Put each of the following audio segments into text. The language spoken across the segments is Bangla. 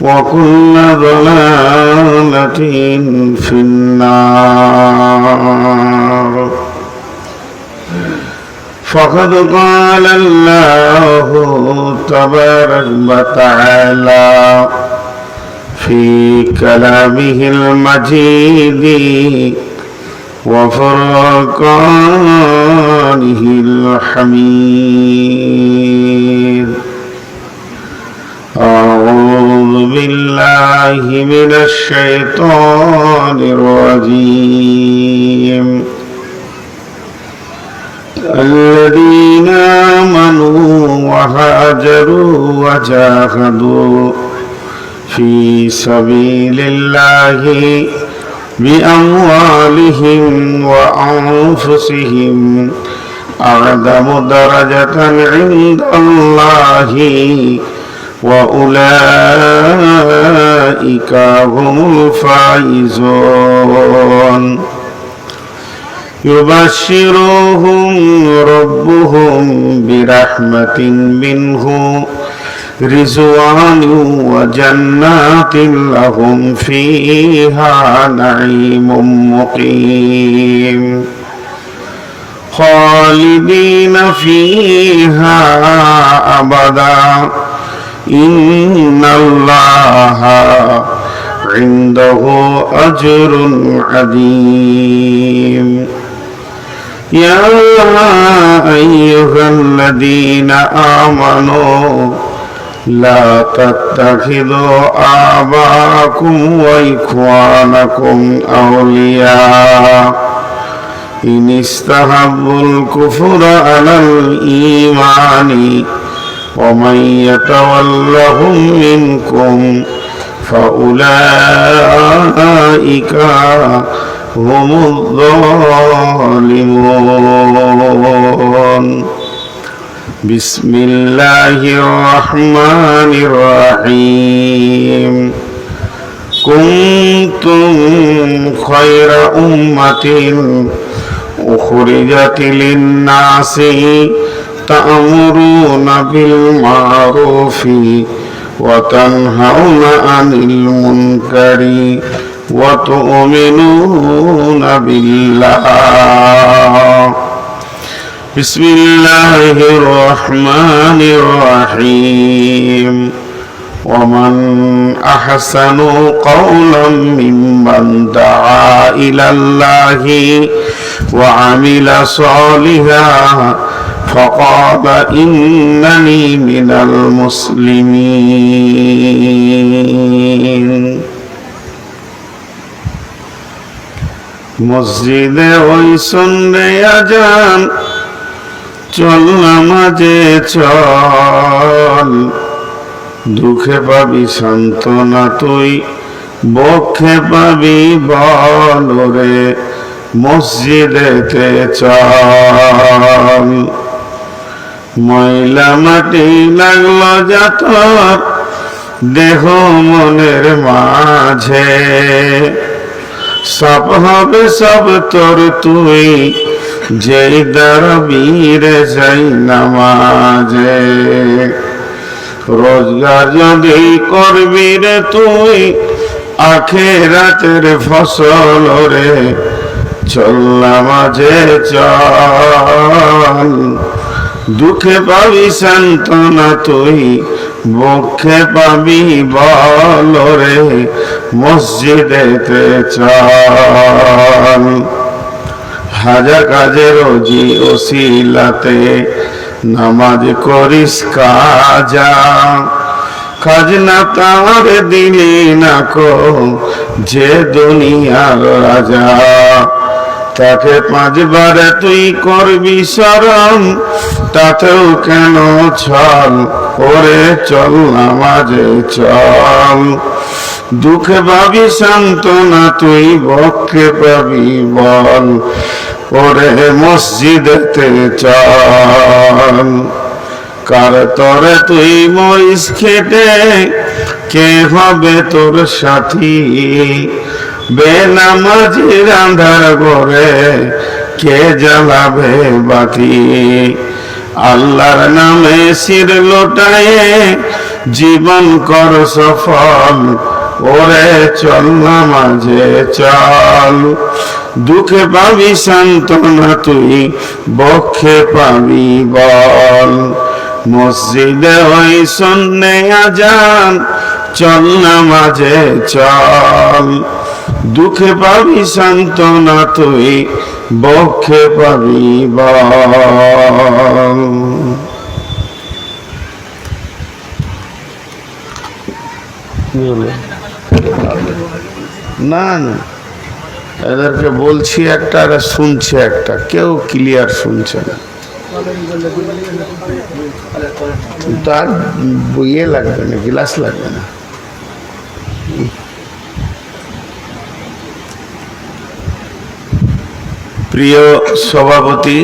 وكل ضلالة في النار. فقد قال الله تبارك وتعالى في كلامه المجيد وفرقانه الحميد. أعوذ بالله من الشيطان الرجيم. الذين آمنوا وهاجروا وجاهدوا في سبيل الله بأموالهم وأنفسهم أعظم درجة عند الله وأولئك هم الفائزون. يبشرهم ربهم برحمة منه رضوان وجنات لهم فيها نعيم مقيم خالدين فيها أبدا إن الله عنده أجر عظيم. يا أيها الذين آمنوا لا تتخذوا آباءكم وإخوانكم أولياء إن استحبوا الكفر على الإيمان ومن يتولهم منكم فأولئك هم الظالمون. بسم الله الرحمن الرحيم. كنتم خير أمة أخرجت للناس تأمرون بالمعروف وتنهون عن المنكر وتؤمنون بالله. بسم الله الرحمن الرحيم. ومن أحسن قولا ممن دعا إلى الله وعمل صالحا فقال إنني من المسلمين. মসজিদে ওই শুনলে আজান, চল নামাজে চল, দুঃখে পাবি সান্ত্বনা তুই, বক্ষে পাবি বল রে, মসজিদেতে চল। ময়লা মাটি লাগলো যাতর দেহ মনের মাঝে, সব হবে সব তোর তুই যেই দাঁড়াবীরে যাই নামাজে। রোজগার যদি করবি রে তুই আখিরাতের ফসল রে, চল নামাজে চল, দুঃখে পাবি সান্ত্বনা তুই, বক্ষে পাবি বল রে, মসজিদেতে চল। হাজার কাজে রোজি ওসিলাতে নামাজ করিস কাজা, খাজনা তার দিলি না কো যে দুনিয়ার রাজা। তাকে পাঁচবারে তুই করবি শরণ, তাতেও কেন ছল ওরে, চল নামাজে চল, দুঃখে পাবি সান্ত্বনা তুই, বক্ষে পাবি বল ওরে, মসজিদেতে চল। কার তরে তুই মরিস খেটে, কে হবে তোর সাথী, বেনামাজির আন্ধার ঘরে কে জ্বালাবে বাতি। আল্লাহর নামে শির লোটায়ে জীবন কর সফল, ওরে চল নামাজে চল। দুঃখে পাবি সান্ত্বনা তুই, বক্ষে পাবি বল। মসজিদে ওই শোনে আজান, চল নামাজে চল। দুঃখে পাবি সান্ত্বনা তুই, বক্ষে পাবি বল। না না, এদেরকে বলছি একটা, আর শুনছে একটা, কেউ ক্লিয়ার শুনছে না। তার বইয়ে লাগবে না, গ্লাস লাগবে না। প্রিয় সভাপতি,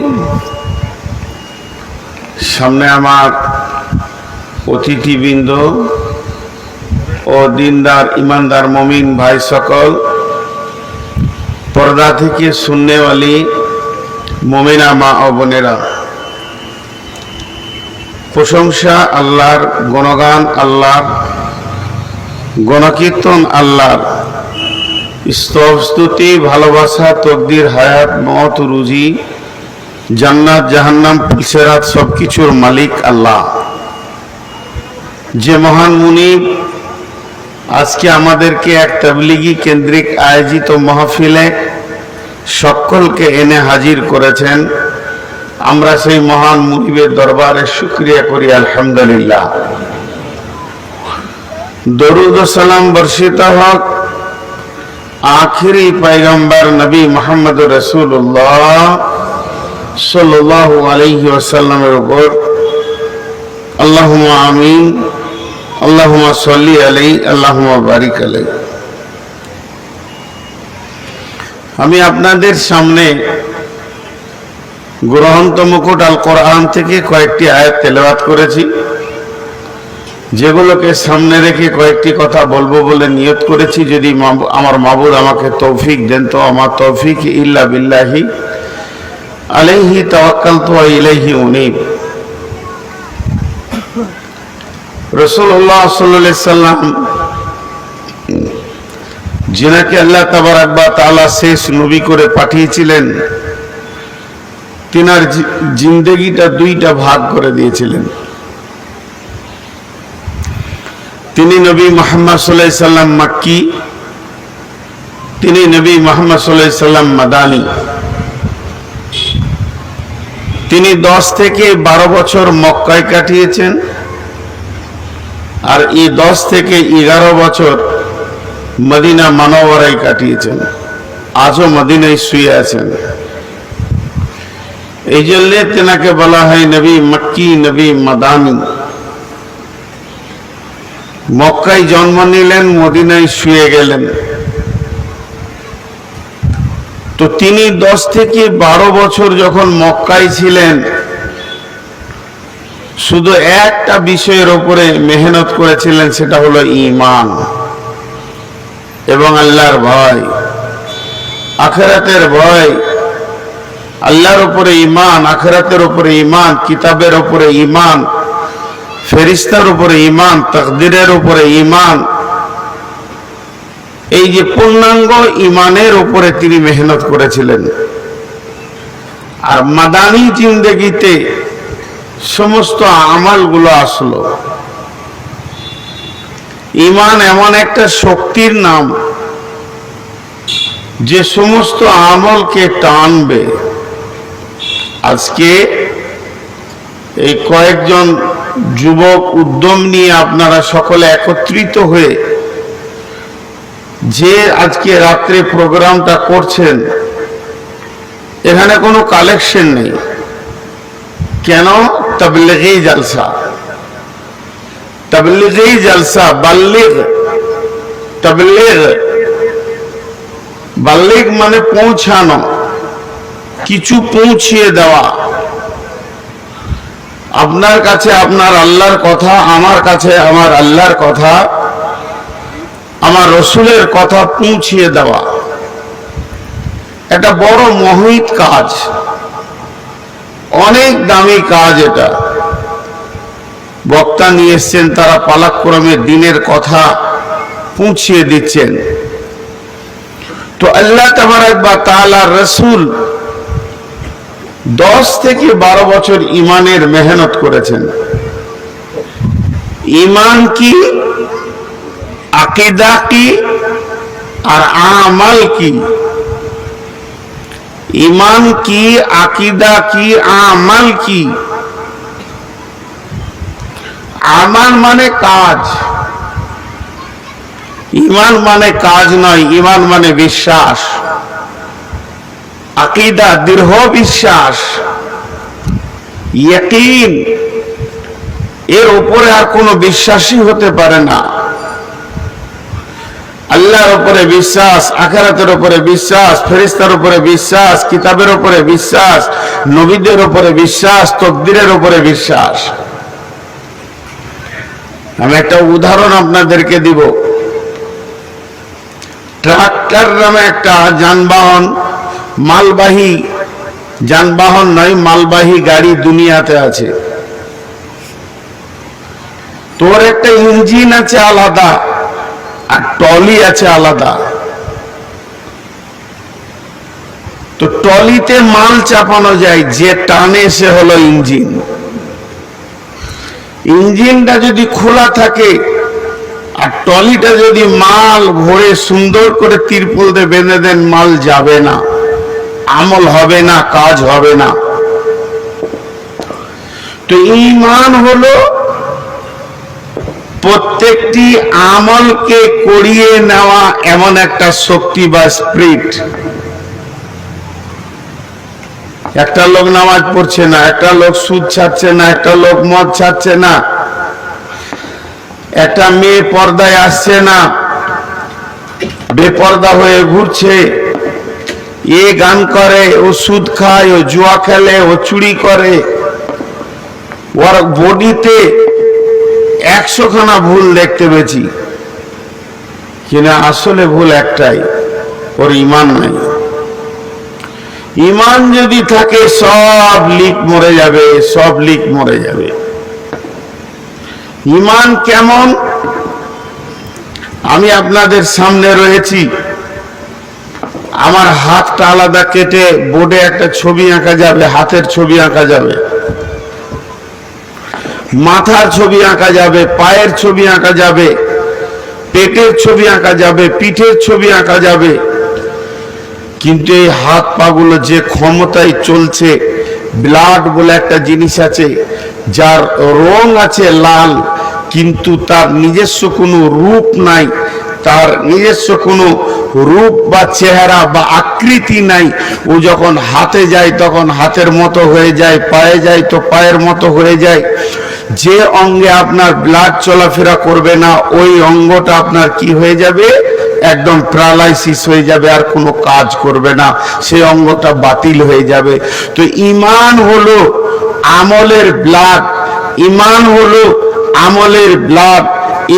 সামনে আমার অতিথিবৃন্দ ও দিনদার ইমানদার মুমিন ভাই সকল, পর্দা থেকে শুননেওয়ালি মুমিনা মা ও বোনেরা, প্রশংসা আল্লাহর, গুণগান আল্লাহর, গণকীর্তন আল্লাহর, স্তুতি ভালোবাসা তকদির হায়াত মওত রুজি জান্নাত জাহান্নাম পুলসেরাত সবকিছুর মালিক আল্লাহ। যে মহান মুনিব আজকে আমাদেরকে এক তাবলীগী কেন্দ্রিক আয়োজিত মাহফিলে সকলকে এনে হাজির করেছেন, আমরা সেই মহান মুনিবের দরবারে শুকরিয়া করি আলহামদুলিল্লাহ। দরুদ ও সালাম বর্ষিত হোক আখিরি পয়গম্বর নবী মুহাম্মদ রাসূলুল্লাহ সাল্লাল্লাহু আলাইহি ওয়াসাল্লামের উপর। আল্লাহুম্মা আমিন, আল্লাহুম্মা সাল্লি আলাইহি, আল্লাহুম্মা বারিক আলাইহি। আমি আপনাদের সামনে গ্রন্থ মুকুট আল কোরআন থেকে কয়েকটি আয়াত তেলাওয়াত করেছি, যেগুলোকে সামনে রেখে কয়েকটি কথা বলবো বলে নিয়ত করেছি। যদি আমার মাবুদ আমাকে তৌফিক দেন, তো আমার তৌফিক ইল্লা বিল্লাহি আলাইহি তাওয়াক্কালতু ওয়া ইলাইহি উনীব। রাসূলুল্লাহ সাল্লাল্লাহু আলাইহি সাল্লাম, যিনাকে আল্লাহ তাবারাক ওয়া তাআলা শেষ নবী করে পাঠিয়েছিলেন, তিনার জিন্দেগিটা দুইটা ভাগ করে দিয়েছিলেন। তিনি নবী মুহাম্মদ সাল্লাল্লাহু আলাইহি সাল্লাম মক্কি, তিনি নবী মুহাম্মদ সাল্লাল্লাহু আলাইহি সাল্লাম মাদানী। তিনি 10 থেকে 12 বছর মক্কায় কাটিয়েছেন, আর এই 10 থেকে 11 বছর মদিনা মানওয়ারায় কাটিয়েছেন। আজও মদিনায় শুয়ে আছেন। এই জন্য তেনাকে বলা হয় নবী মক্কি, নবী মাদানী। মক্কায় জন্ম নিলেন, মদিনায় শুয়ে গেলেন। তো তিনি 10 থেকে 12 বছর যখন মক্কায় ছিলেন, শুধু একটা বিষয়ের উপরে মেহনত করেছিলেন, সেটা হলো ঈমান এবং আল্লাহর ভয়, আখিরাতের ভয়। আল্লাহর উপরে ঈমান, আখিরাতের উপরে ঈমান, কিতাবের উপরে ঈমান, ফেরেশতার উপরে ঈমান, তাকদীরের উপরে ঈমান। এই যে পূর্ণাঙ্গ ঈমানের উপরে তিনি মেহনত করেছিলেন। আর মাদানী জিন্দেগিতে সমস্ত আমলগুলো আসলো। ঈমান এমন একটা শক্তির নাম যে সমস্ত আমলকে টানবে। আজকে এই কয়েকজন যুবক উদ্যম নিয়ে আপনারা সকলে একত্রিত হয়ে যে আজকে রাত্রে প্রোগ্রামটা করছেন, এখানে কোনো কালেকশন নেই। কেন? তাবলীগী জলসা, তাবলীগী জলসা। বাল্লিগ, তাবলীগ, বাল্লিগ মানে পৌঁছানো, কিছু পৌঁছিয়ে দেওয়া। আপনার কাছে আপনার আল্লাহর কথা, আমার কাছে আমার আল্লাহর কথা, আমার রসুলের কথা পৌঁছিয়ে দেওয়া। এটা বড় মহৎ কাজ, অনেক দামি কাজ। এটা বক্তা নিয়ে এসছেন, তারা পালাক্রমে দিনের কথা পৌঁছিয়ে দিচ্ছেন। তো আল্লাহ তাবারক ওয়া তাআলা রাসূল 10 থেকে 12 বছর ইমানের মেহনত করেছেন। ইমান কি, আকীদা কি, আর আমাল কি? ইমান কি, আকীদা কি, আমাল কি? আমাল মানে কাজ, ইমান মানে কাজ নয়, ইমান মানে বিশ্বাস, আকীদা দৃঢ় বিশ্বাস, ইয়াকিন, এর উপরে আর কোনো বিশ্বাসই হতে পারে না। আল্লাহর উপরে বিশ্বাস, আখিরাতের উপরে বিশ্বাস, ফেরেশতার উপরে বিশ্বাস, কিতাবের উপরে বিশ্বাস, নবীদের উপরে বিশ্বাস, তাকদীরের উপরে বিশ্বাস। আমি একটা উদাহরণ আপনাদেরকে দিব। ট্রাক্টর নামে একটা যানবাহন, মালবাহী যানবাহন নয়, মালবাহী গাড়ি দুনিয়াতে আছে। তোর একটা ইঞ্জিন আছে আলাদা, আর টলি আছে আলাদা। তো টলিতে মাল চাপানো যায়, যে টানে সে হলো ইঞ্জিন। ইঞ্জিনটা যদি খোলা থাকে আর টলিটা যদি মাল ভরে সুন্দর করে তিরপল দিয়ে বেঁধে দেন, মাল যাবে না, আমল হবে না, কাজ হবে না। তো ঈমান হলো প্রত্যেকটি আমলকে করিয়ে নেওয়া এমন একটা শক্তি বা স্পিরিট। একটা লোক নামাজ পড়ছে না, একটা লোক সুদ ছাড়ছে না, একটা লোক মদ ছাড়ছে না, একটা মেয়ে পর্দায় আসছে না, বেপর্দা হয়ে ঘুরছে, এ গান করে, ও সুদ খায়, ও জুয়া খেলে, ও চুরি করে, ওর বডিতে 100 খানা ভুল দেখতে পেয়েছি, কিনা আসলে ভুল একটাই, ওর ঈমান নাই। ঈমান যদি থাকে সব লিক মরে যাবে, সব লিক মরে যাবে। ঈমান কেমন? আমি আপনাদের সামনে রয়েছি, আমার হাতটা আলাদা কেটে বোর্ডে একটা ছবি আঁকা যাবে, হাতের ছবি আঁকা যাবে, মাথার ছবি আঁকা যাবে, পায়ের ছবি আঁকা যাবে, পেটের ছবি আঁকা যাবে, পিঠের ছবি আঁকা যাবে। কিন্তু এই হাত পাগুলো যে ক্ষমতায় চলছে, ব্লাড বলে একটা জিনিস আছে, যার রং আছে লাল, কিন্তু তার নিজস্ব কোনো রূপ নাই, তার নিজস্ব কোনো রূপ বা চেহারা বা আকৃতি নাই। ও যখন হাতে যায় তখন হাতের মতো হয়ে যায়, পায়ে যায় তো পায়ের মতো হয়ে যায়। যে অঙ্গে আপনার ব্লাড চলাফেরা করবে না, ওই অঙ্গটা আপনার কি হয়ে যাবে? একদম প্যারালাইসিস হয়ে যাবে, আর কোনো কাজ করবে না, সেই অঙ্গটা বাতিল হয়ে যাবে। তো ঈমান হলো আমলের ব্লাড, ঈমান হলো আমলের ব্লাড,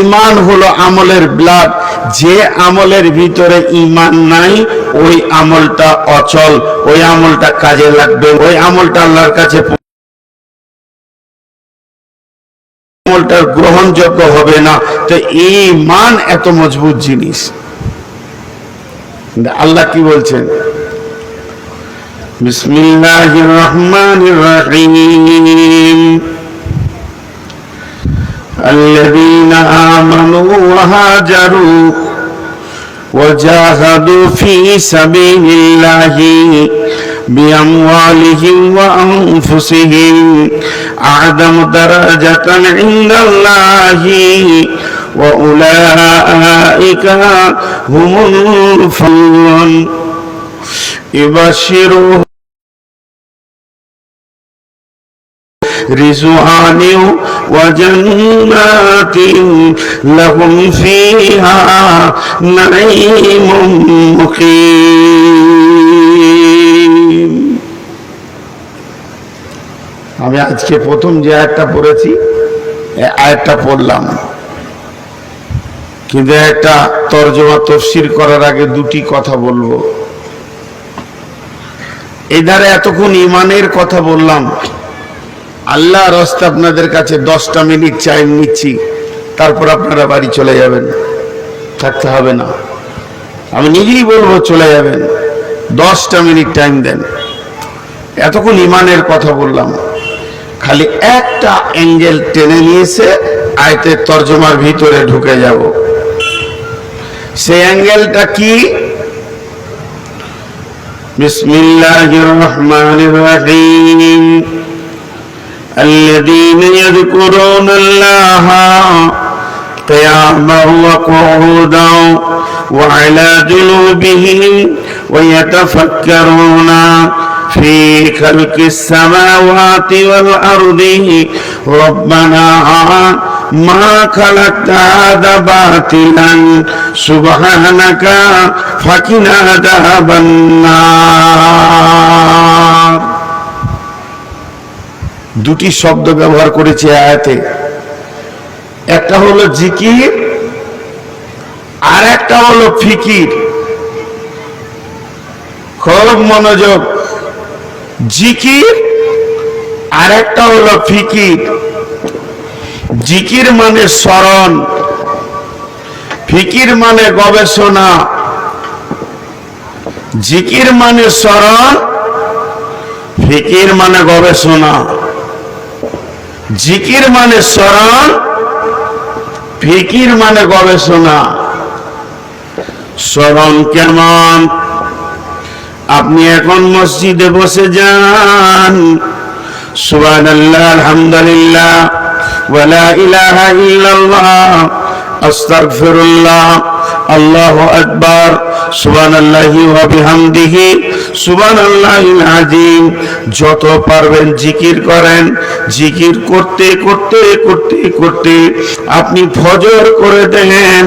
ঈমান হলো আমলের ব্লাড। যে আমলের ভিতরে ঈমান নাই, ওই আমলটা অচল, ওই আমলটা কাজে লাগবে, ওই আমলটা আল্লাহর কাছে আমলটা গ্রহণযোগ্য হবে না। তো ঈমান এত মজবুত জিনিস। আল্লাহ কি বলছেন? বিসমিল্লাহির রহমানির রহিম। الذين آمنوا وهاجروا وجاهدوا في سبيل الله بأموالهم وأنفسهم أعظم درجة عند الله وأولئك هم المفلحون يبشرهم رضوان وجنات لهم فيها نعيم مقيم। আমি আজকে প্রথম যে আয়াতটা পড়েছি, এই আয়াতটা পড়লাম, কিন্তু একটা তরজমা তাফসীর করার আগে দুটি কথা বলবো। এই ধারে এতক্ষণ ঈমানের কথা বললাম, আল্লাহর রাস্তায় আপনাদের কাছে 10টা মিনিট টাইম নিচ্ছি, তারপর আপনারা বাড়ি চলে যাবেন, থাকতে হবে না। আমি নিজেই বলবো চলে যাবেন, 10টা মিনিট টাইম দেন। এতক্ষণ ইমানের কথা বললাম, খালি একটা অ্যাঙ্গেল টেনে নিয়েছে আয়াতের তরজমার ভিতরে ঢুকে যাব। সেই অ্যাঙ্গেলটা কি? বিসমিল্লাহির রহমানির রহিম। الذين يذكرون الله قياما وقعودا وعلى جنوبهم ويتفكرون في خلق السماوات والأرض ربنا ما خلقت هذا باطلا سبحانك فقنا عذاب النار। দুটি শব্দ ব্যবহার করেছে আয়াতে, একটা হলো জিকির আর একটা হলো ফিকির। খুব মনোযোগ, জিকির আর একটা হলো ফিকির। জিকির মানে স্মরণ, ফিকির মানে গবেষণা। জিকির মানে স্মরণ, ফিকির মানে গবেষণা। জিকির মানে স্মরণ, ফিকির মানে গবেষণা। স্মরণ কেমন? আপনি এখন মসজিদে বসে যান, সুবহানাল্লাহ আলহামদুলিল্লাহ ওয়ালা ইলাহা ইল্লাল্লাহ আস্তাগফিরুল্লাহ আল্লাহু আকবার সুবহানাল্লাহি ওয়া বিহামদিহি সুবহানাল্লাহিল আযীম। যত পারবেন জিকির করেন। জিকির করতে করতে করতে করতে আপনি ফজর করে দেন,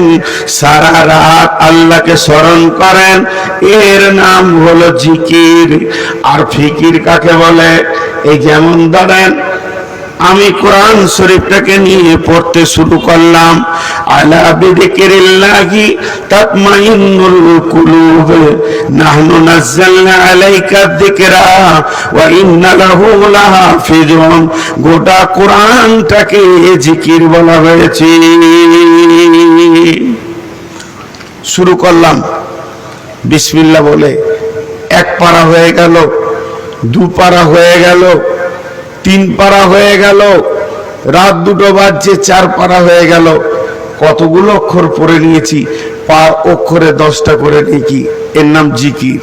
সারা রাত আল্লাহকে স্মরণ করেন, এর নাম হলো জিকির। আর ফিকির কাকে বলে? এই যেমন ধরেন আমি কোরআন শরীফটাকে নিয়ে পড়তে শুরু করলাম, আলা বিযিকরিল্লাহি তাতমাইন্নুল কুলুব নাহনু নাযালনা আলাইকা যিকরা ওয়া ইন্না লাহু লাহাফিজুন। গোটা কোরআনটাকে জিকির বলা হয়েছে। শুরু করলাম বিসমিল্লাহ বলে, 1 পারা হয়ে গেল, 2 পারা হয়ে গেল, 3 পারা হয়ে গেল, রাত 2টো বাজছে, 4 পারা হয়ে গেল। কতগুলো অক্ষর পড়ে নিয়েছি, অক্ষরে 10টা করে নিয়েছি, এর নাম জিকির।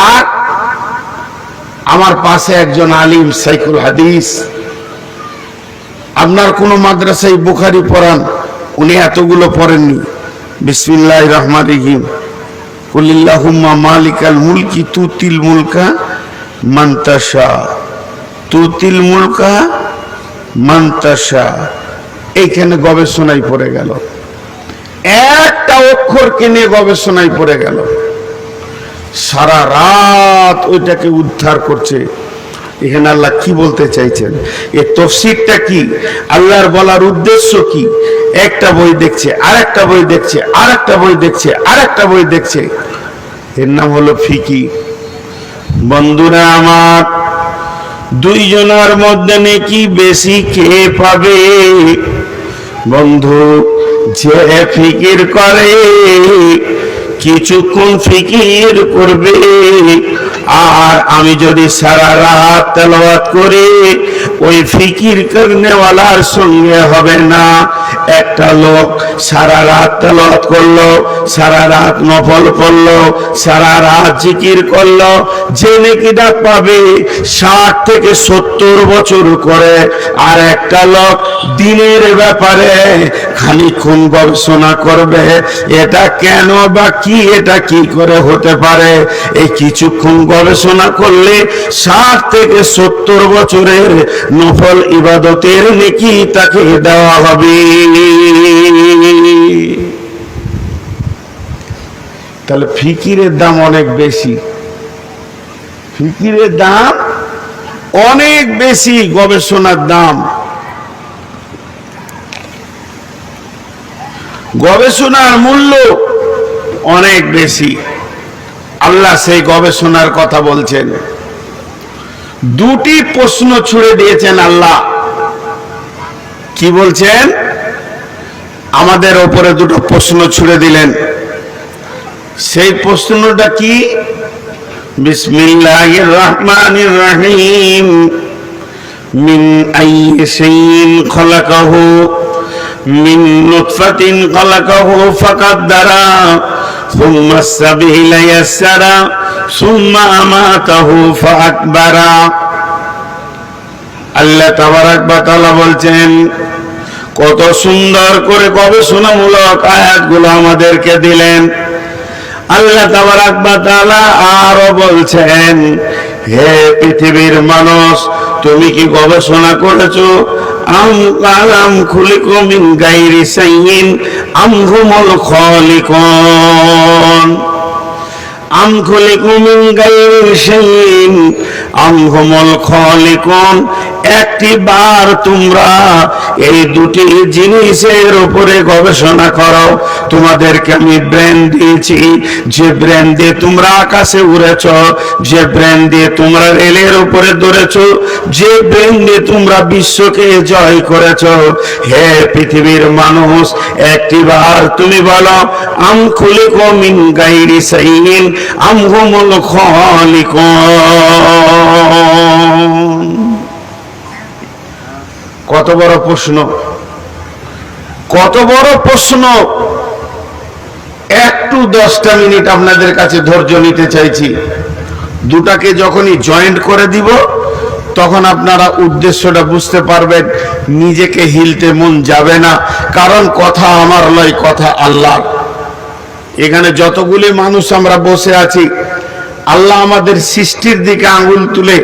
আর আমার পাশে একজন আলিম সাইকুল হাদিস, আপনার কোন মাদ্রাসায় বুখারী পড়ান, উনি এতগুলো পড়েননি। বিসমিল্লাহির রহমানির রহিম, কুলিল্লাহুম্মা মালিকাল মুলকি তুতিল মুলকা মান তাশা তুতিল মুলকা মান তাশা। এইখানে গবেষণায় পড়ে গেল, একটা অক্ষর কিনে গবেষণায় পড়ে গেল, সারা রাত ওইটাকে উদ্ধার করছে। এখানে আল্লাহ কি বলতে চাইছেন, এর তাফসীরটা কি, আল্লাহর বলার উদ্দেশ্য কি? একটা বই দেখছে, আরেকটা বই দেখছে, আরেকটা বই দেখছে, আরেকটা বই দেখছে, এর নাম হলো ফিকির। বন্ধুরা আমার, 2 জনের মধ্যে নাকি বেশি কে পাবে? বন্ধু, যে ফিকির করে, কিছুক্ষণ ফিকির করবে। আর আমি যদি সারা রাত তেলাওয়াত করি, ওই ফিকির করনেওয়ালার সঙ্গে হবে না। একটা লোক সারা রাত তেলাওয়াত করলো, সারা রাত নফল পড়লো, সারা রাত জিকির করলো, যে নেকিটা পাবে 60 থেকে 70 বছর করে। আর একটা লোক দিনের ব্যাপারে খানিকক্ষণ গবেষণা করবে, এটা কেন বা কি, এটা কি করে হতে পারে, এই কিছুক্ষণ গবেষণা করলে 60 থেকে 70 বছরের নফল ইবাদতের নেকি তাকে দেওয়া হবে। তাহলে ফিকিরের দাম অনেক বেশি, ফিকিরের দাম অনেক বেশি, গবেষণার দাম। গবেষণার মূল্য অনেক বেশি। আল্লাহ সেই গবেষণার কথা বলছেন, দুটি প্রশ্ন ছুড়ে দিয়েছেন আল্লাহ। কি বলছেন? আমাদের ওপরে দুটো প্রশ্ন ছুড়ে দিলেন। সেই প্রশ্নটা কি? বিসমিল্লাহির রহমানির রহিম। মিন আইয়ি শাইইন খলাকাহু মিন নুতফাতিন খলাকাহু ফাকাদ্দারা সুম্মা সাবিলা ইয়াসসারা সুম্মা আমাতাহু ফাআকবারা। আল্লাহ তাবারাক ওয়া তাআলা বলছেন, কত সুন্দর করে গবেষণামূলক আয়াতগুলো আমাদেরকে দিলেন। আল্লাহ তাবারাক ওয়া তাআলা আরো বলছেন, হে পৃথিবীর মানুষ, তুমি কি গবেষণা করেছো? আম খুলিকুম মিন গায়রি শাইইন আম হুমুল খালিকুন। আম খুলিকুম মিন গায়রি শাইইন আম হুমুল খালিকুন। একটি বার তোমরা এই দুটি জিনিসের উপরে গবেষণা করো। তোমাদেরকে আমি ব্রেন দিয়েছি, যে ব্রেন দিয়ে তোমরা আকাশে উড়েছ, যে ব্রেন দিয়ে তোমরা রেলের উপরে দৌড়েছ, যে ব্রেন দিয়ে তোমরা বিশ্বকে জয় করেছ। হে পৃথিবীর মানুষ, একটি বার তুমি বলো, আম খুলিকুম মিন গায়রি শাইইন আম হুমুল খালিকুন। কত বড় প্রশ্ন, কত বড় প্রশ্ন। একটু 10টা মিনিট আপনাদের কাছে ধৈর্য নিতে চাইছি। দুটাকে যখনই জয়েন্ট করে দিব তখন আপনারা উদ্দেশ্যটা বুঝতে পারবেন। নিজেকে হিলতে মন যাবে না, কারণ কথা আমার নয়, কথা আল্লাহ। এখানে যতগুলি মানুষ আমরা বসে আছি, আল্লাহ আমাদের সৃষ্টির দিকে আঙ্গুল তুলে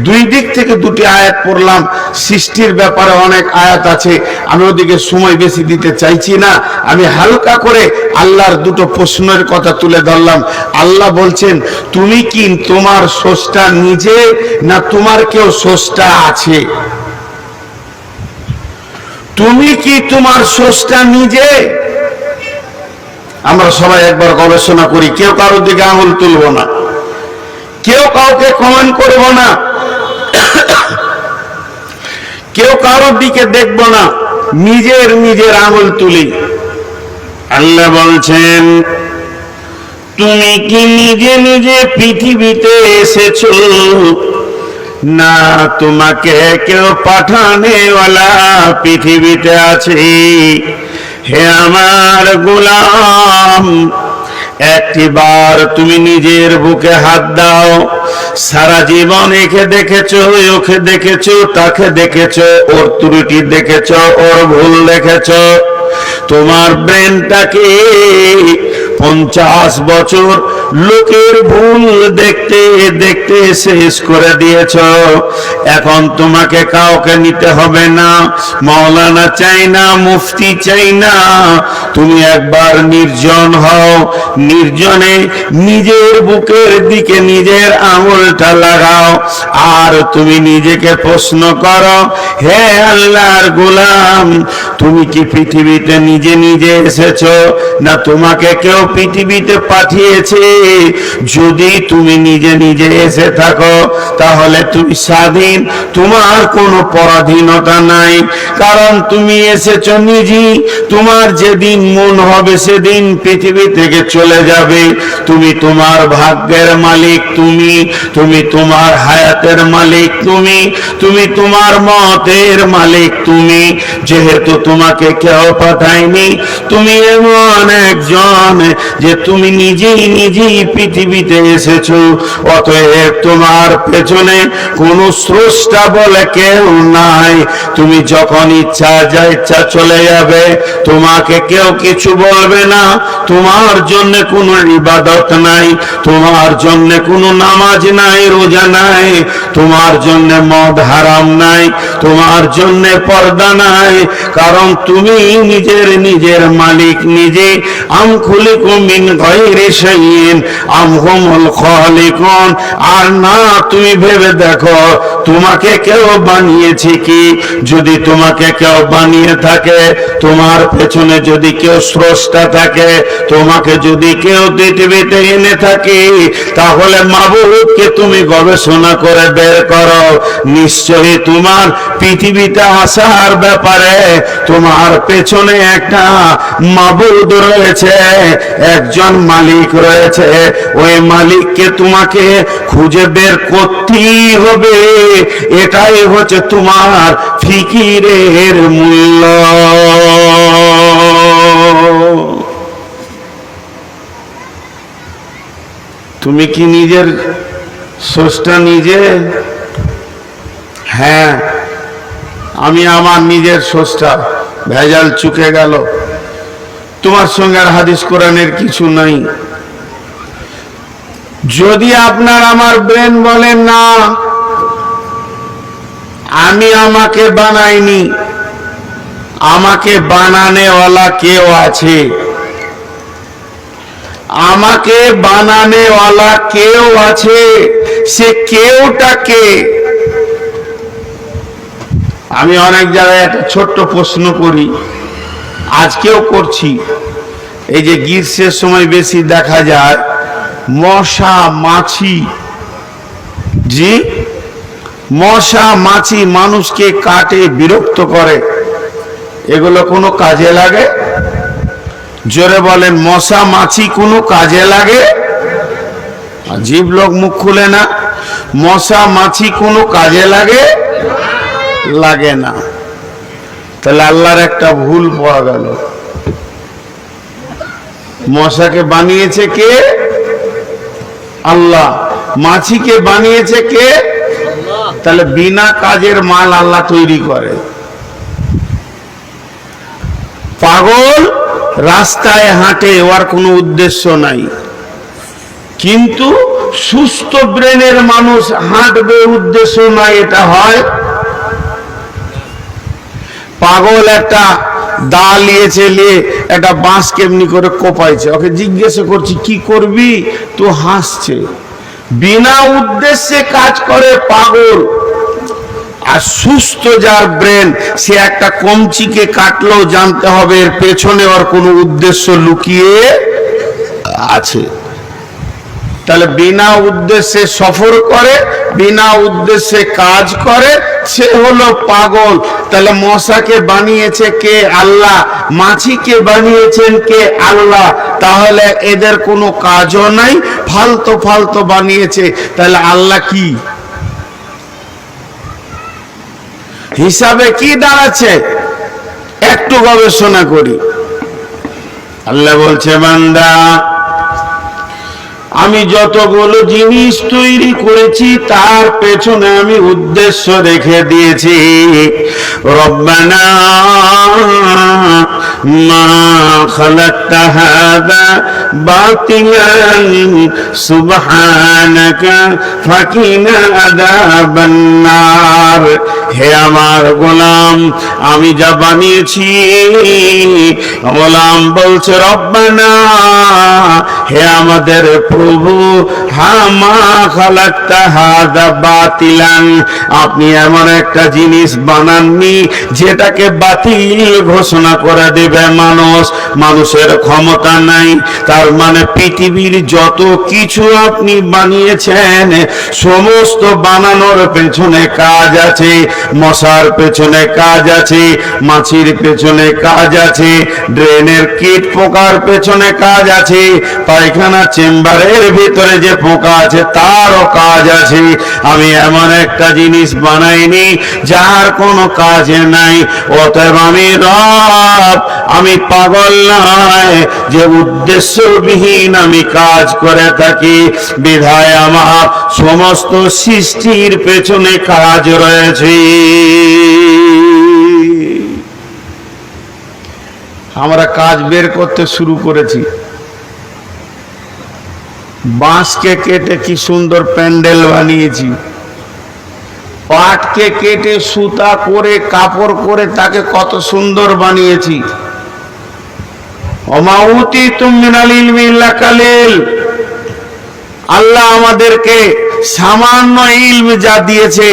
দুই দিক থেকে দুটি আয়াত পড়লাম। সৃষ্টির ব্যাপারে অনেক আয়াত আছে, আমি ওদিকে সময় বেশি দিতে চাইছি না। আমি হালকা করে আল্লাহর দুটো প্রশ্নের কথা তুলে ধরলাম। আল্লাহ বলছেন, তুমি কি তোমার স্রষ্টা নিজে, না তোমার কেউ স্রষ্টা আছে? তুমি কি তোমার স্রষ্টা নিজে? আমরা সবাই একবার গবেষণা করি, কেউ কারোর দিকে আঙুল তুলবো না, কেউ কাউকে কমেন্ট করব না, কেউ কারোর দিকে দেখব না, নিজের নিজের আঙুল তুলি। আল্লাহ বলছেন, তুমি কি নিজে নিজে পৃথিবীতে এসেছো, না তোমাকে কেউ পাঠানেওয়ালা পৃথিবীতে আছে? হে আমার গোলাম, একটিবার তুমি নিজের বুকে হাত দাও। সারা জীবন একে দেখেছো, ওকে দেখেছো, তাকে দেখেছো, ওর ত্রুটি দেখেছো, ওর ভুল দেখেছো। তোমার ব্রেনটাকে 50 বছর লোকের ভুল দেখতে দেখতে শেষ করে দিয়েছ। এখন তোমাকে কাউকে নিতে হবে না, মাওলানা চাই না, মুফতি চাই না। তুমি একবার নির্জন হও, নির্জনে নিজের বুকের দিকে নিজের আঙুলটা লাগাও, আর তুমি নিজেকে প্রশ্ন করো, হে আল্লাহর গোলাম, তুমি কি পৃথিবীতে নিজে নিজে এসেছো, না তোমাকে কেউ পৃথিবীতে পাঠিয়েছে? যদি তুমি নিজে নিজে এসে থাকো তাহলে তুমি স্বাধীন, তোমার কোনো পরাধীনতা নাই, কারণ তুমি এসেছো নিজেই। তোমার যেদিন মন হবে সেদিন পৃথিবী থেকে চলে যাবে। তুমি তোমার ভাগ্যের মালিক, তুমি তোমার হায়াতের মালিক, তুমি তোমার মতের মালিক। তুমি যেহেতু তোমাকে কেউ পাঠায়নি, তুমি এমন একজন যে তুমি নিজেই পৃথিবীতে এসেছো। অতএব তোমার পেছনে কোন স্রষ্টা বলে কেউ নাই। তুমি যখন ইচ্ছা যা ইচ্ছা চলে যাবে, তোমাকে কেউ কিছু বলবে না। তোমার জন্য কোনো ইবাদত নাই, তোমার জন্য কোনো নামাজ নাই, রোজা নাই, তোমার জন্য মদ হারাম নাই, তোমার জন্য পর্দা নাই, কারণ তুমি নিজের মালিক নিজে। আম খুলিকুম মিন গায়রি শাইইন আম হুমুল খালিকুন। আর না, তুমি ভেবে দেখো তোমাকে কেউ বানিয়েছে কি? যদি তোমাকে কেউ বানিয়ে থাকে, তোমার পেছনে যদি কেউ স্রষ্টা থাকে, তোমাকে যদি কেউ পৃথিবীতে এনে থাকে তাহলে মাবুদকে তুমি গবেষণা করে বের করো, নিশ্চয়ই তোমার পৃথিবীতে আসার ব্যাপারে তোমার পেছনে একটা মাবুদ রয়েছে, একজন মালিক রয়েছে। ওই মালিককে তোমাকে খুঁজে বের করতেই হবে। এটাই হচ্ছে তোমার ফিকিরের মূল্য। তুমি কি নিজের স্রষ্টা নিজে? হ্যাঁ, আমি আমার নিজের স্রষ্টা। ভেজাল চুকে গেল। তোমার সঙ্গে আর হাদিস কোরআনের কিছু নাই। যদি আপনার আমার ব্রেন বলে না, আমি আমাকে বানাইনি, আমাকে বানানেওয়ালা কেউ আছে, আমাকে বানানেওয়ালা কেউ আছে, সে কেউটাকে আমি অনেক জায়গায় একটা ছোট্ট প্রশ্ন করি, আজকেও করছি। এই যে গ্রীষ্মের সময় বেশি দেখা যায় মশা মাছি, জি মশা মাছি মানুষকে কাটে, বিরক্ত করে, এগুলো কোনো কাজে লাগে? জোরে বলেন, মশা মাছি কোনো কাজে লাগে? জীব লোক মুখ খুলে না। মশা মাছি কোনো কাজে লাগে? লাগে না। তাহলে আল্লাহর একটা ভুল পাওয়া গেল। মশাকে বানিয়েছে কে? আল্লাহ। মাছিকে বানিয়েছে কে? তাহলে বিনা কাজের মাল আল্লাহ তৈরি করে। পাগল রাস্তায় হাঁটে, ওর কোনো উদ্দেশ্য নাই, কিন্তু সুস্থ ব্রেনের মানুষ হাঁটবে, উদ্দেশ্য নাই, এটা হয়? পাগল একটা দা লিয়েছে, নিয়ে একটা বাঁশ কেমনি করে কোপাইছে, ওকে জিজ্ঞাসা করছি কি করবি, তো হাসছে। বিনা উদ্দেশ্যে কাজ করে পাগল। আর সুস্থ যার ব্রেন, সে একটা কঞ্চিকে কাটলেও জানতে হবে এর পেছনে ওর কোনো উদ্দেশ্য লুকিয়ে আছে। তাহলে বিনা উদ্দেশ্যে সফর করে, বিনা উদ্দেশ্যে কাজ করে, সে হলো পাগল। তাহলে মশাকে বানিয়েছে কে? আল্লাহ। মাছিকে বানিয়েছেন কে? আল্লাহ। তাহলে এদের কোনো কাজও নাই, ফালতু ফালতু বানিয়েছে। তাহলে আল্লাহ কি হিসাবে কি দাঁড়াচ্ছে? একটু গবেষণা করি। আল্লাহ বলছে, বান্দা আমি যতগুলো জিনিস তৈরি করেছি তার পেছনে আমি উদ্দেশ্য রেখে দিয়েছি। রব্বানা মা খালাকতা হাযা বাতিলান সুবহানাকা ফাকিনা আযাবান নার। হে আমার গোলাম, আমি যা বানিয়েছি, গোলাম বলছে রব্বানা, হে আমাদের প্রভু, হামা খালাকতা হাযা বাতিলান, আপনি এমন একটা জিনিস বানাননি যেটাকে বাতিল ঘোষণা করে দেবে মানুষ। মানুষের ক্ষমতা নাই। তার মানে পৃথিবীর যত কিছু আপনি বানিয়েছেন, সমস্ত বানানোর পেছনে কাজ আছে। মশার পেছনে কাজ আছে, মাছির পেছনে কাজ আছে, ড্রেনের কীট পোকার পেছনে কাজ আছে, পায়খানা চেম্বারের ভিতরে যে পোকা আছে তারও কাজ আছে। আমি এমন একটা জিনিস বানাইনি যার কোনো কাজে নাই। অতএব আমি রব, আমি পাগল নয় যে উদ্দেশ্যবিহীন আমি কাজ করে থাকি। বিধায় আমার সমস্ত সৃষ্টির পেছনে কাজ রয়েছে। আমরা কাজ বের করতে শুরু করেছি। বাঁশকে কেটে কি সুন্দর প্যান্ডেল বানিয়েছি, পাটকে কেটে সুতা করে কাপড় করে তাকে কত সুন্দর বানিয়েছি। ওমা উতিতুম মিনাল ইলমি ইল্লা কালিল। আল্লাহ আমাদেরকে সামান্য ইলম যা দিয়েছে,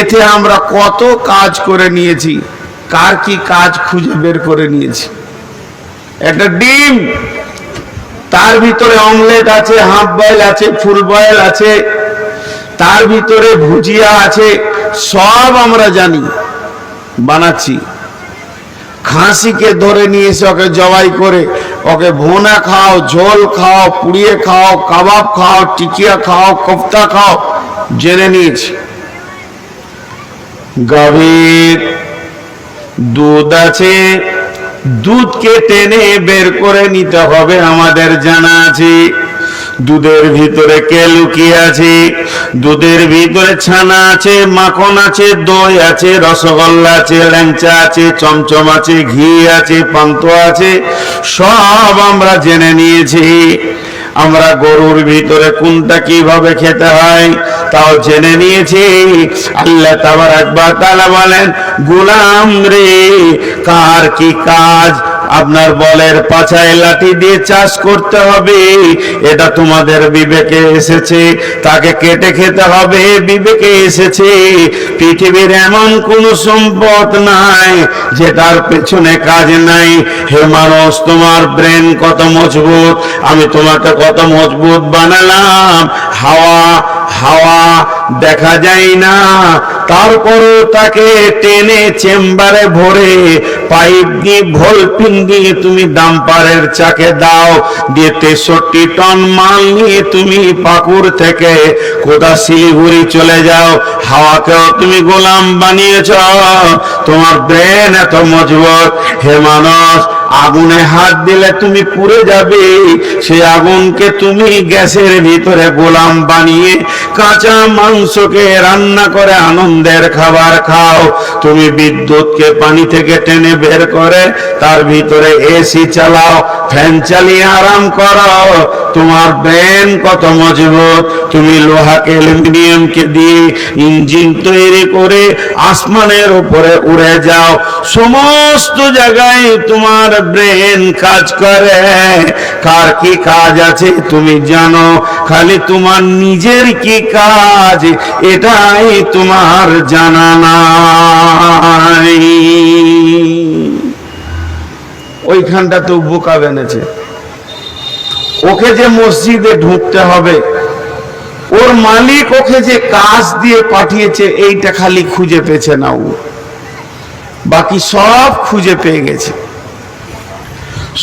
এতে আমরা কত কাজ করে নিয়েছি। কার কি কাজ খুঁজে বের করে নিয়েছি। একটা ডিম তার ভিতরে অমলেট আছে, হাফ বয়েল আছে, ফুল বয়েল আছে, তার ভিতরে ভুজিয়া আছে, সব আমরা জানি, বানাচ্ছি। খাসিকে ধরে নিয়ে এসে ওকে জবাই করে ওকে ভুনা খাও, ঝোল খাও, পুড়িয়ে খাও, কাবাব খাও, টিকিয়া খাও, কোফতা খাও, জেনে নিয়েছি। গাভীর দুধ আছে, দুধকে টেনে বের করে নিতে হবে, আমাদের জানা আছে। দুধের ভিতরে কে লুকিয়ে আছে? দুধের ভিতরে ছানা আছে, মাখন আছে, দই আছে, রসগোল্লা আছে, ল্যাংচা আছে, চমচম আছে, ঘি আছে, পান্তুয়া আছে, সব আমরা জেনে নিয়েছি। আমরা গরুর ভিতরে কোনটা কিভাবে খেতে হয় তাও জেনে নিয়েছি। আল্লাহ তাবারাক ওয়া তাআলা বলেন, গোলাম রে, কার কি কাজ? আপনার বলের পাছায় লাঠি দিয়ে চাষ করতে হবে, এটা তোমাদের বিবেকে এসেছে। তাকে কেটে খেতে হবে, বিবেকে এসেছে। পৃথিবীর এমন কোন সম্পদ নাই যেটার পেছনে কাজ নাই। হে মানুষ, তোমার ব্রেন কত মজবুত, আমি তোমাকে কত মজবুত বানালাম। হাওয়া হাওয়া দেখা যায় না, তারপরও তাকে টেনে চেম্বারে ভরে পাইপ দিয়ে ভোল্টিং দিয়ে তুমি ডাম্পারের চাকে দাও, দিয়ে 63 টন মাল নিয়ে তুমি পাকুর থেকে কোথা শিলিগুড়ি চলে যাও। হাওয়াকেও তুমি গোলাম বানিয়েছ, তোমার ব্রেন এত মজবুত। হে মানুষ, আগুনে হাত দিলে তুমি পুড়ে যাবে, সেই আগুনকে তুমি গ্যাসের ভিতরে গোলাম বানিয়ে কাঁচা মাংসকে রান্না করে আনন্দের খাবার খাও। তুমি বিদ্যুৎকে পানি থেকে টেনে বের করে তার ভিতরে এসি চালাও, ফ্যান চালিয়ে আরাম করো। তোমার ব্রেন কত মজবুত। তুমি লোহাকে অ্যালুমিনিয়ামকে দিয়ে ইঞ্জিন তৈরি করে আসমানের উপরে উড়ে যাও, সমস্ত জায়গায় তোমার ব্রেন কাজ করে। কার কি কাজ আছে তুমি জানো, খালি তোমার নিজের কি কাজ এটাই তোমার জানা নাই। ওইখানটা তো বোকা বেনেছে, ওকে যে মসজিদে ঢুকতে হবে, ওর মালিক ওকে যে কাজ দিয়ে পাঠিয়েছে এইটা খালি খুঁজে পেয়েছে না, ও বাকি সব খুঁজে পেয়ে গেছে,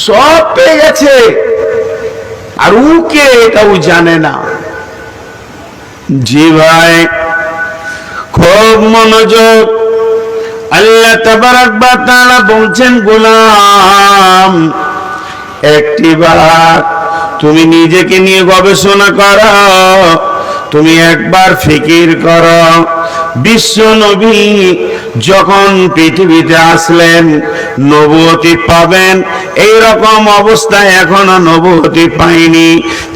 সব পেয়ে গেছে। আর উকে এটা ও জানে না। জি ভাই, খুব মনোযোগ। আল্লাহ তাবারাক ওয়া তাআলা বলছেন, গোলাম একটিবার তুমি নিজেকে নিয়ে গবেষণা করো, তুমি একবার ফিকির করো। বিশ্ব নবী যখন পৃথিবীতে আসলেন, নবুয়তি পাবেন এই রকম অবস্থায় এখনো নবুয়তি পাইনি।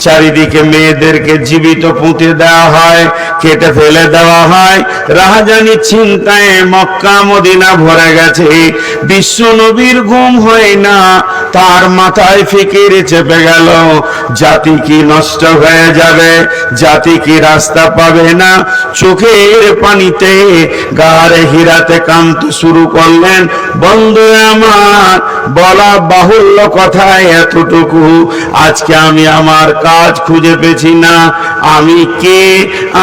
চারিদিকে মেয়েদেরকে জীবিত পুঁতে দেওয়া হয়, কেটে ফেলে দেওয়া হয়, রাহাজানি চিন্তায় মক্কা মদিনা ভরে গেছে। বিশ্ব নবীর ঘুম হয় না, তার মাথায় ফিকির চেপে গেল, জাতি কি নষ্ট হয়ে যাবে, জাতি কি রাস্তা পাবে না। চোখের পানিতে গাড়ে হিরাতে কাঁদতে শুরু করলেন। বন্ধু আমার, বলা বাহুল্য কথায় এতটুকু, আজকে আমি আমার কাজ খুঁজে পেছি না। আমি কে,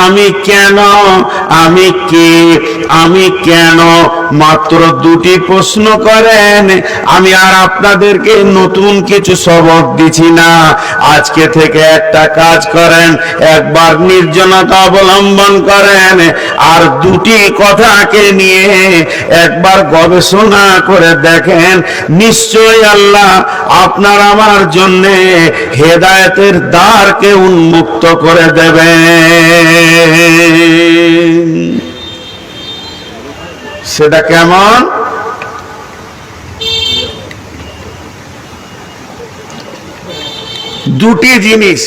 আমি কেন, আমি কে, আমি কেন, মাত্র দুটি প্রশ্ন করেন। আমি আর আপনাদেরকে নতুন কিছু সবক দিচ্ছি না। আজকে থেকে একটা কাজ করেন, একবার নির্জনতা অবলম্বন করেন, আর দুটি কথাকে নিয়ে একবার গবেষণা করে দেখেন, নিশ্চয়ই আল্লাহ আপনার আমার জন্য হেদায়েতের দ্বারকে উন্মুক্ত করে দেবেন। সেটা কেমন? দুটি জিনিস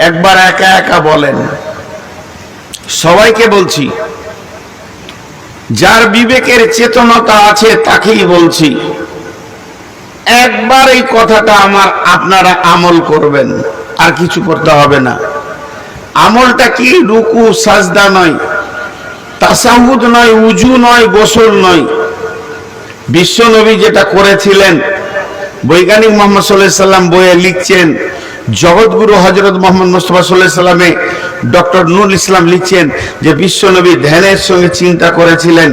একবার একা একা বলেন, সবাইকে বলছি, যার বিবেকের চেতনতা আছে তাকেই বলছি। একবার এই কথাটা আপনারা আমল করবেন, আর কিছু করতে হবে না। আমলটা কি? রুকু সাজদা নয়, তাসাহুদ নয়, উজু নয়, গোসল নয়। বিশ্ব নবী যেটা করেছিলেন, বৈজ্ঞানিক মুহাম্মদ সাল্লাল্লাহু আলাইহি সাল্লাম বইয়ে লিখছেন, জগৎগুরু হযরত মুহাম্মদ মুস্তাফা সাল্লাল্লাহু আলাইহি সাল্লামে ডক্টর নুরুল ইসলাম লিখছেন যে বিশ্বনবী ধ্যানের সঙ্গে চিন্তা করেছিলেন,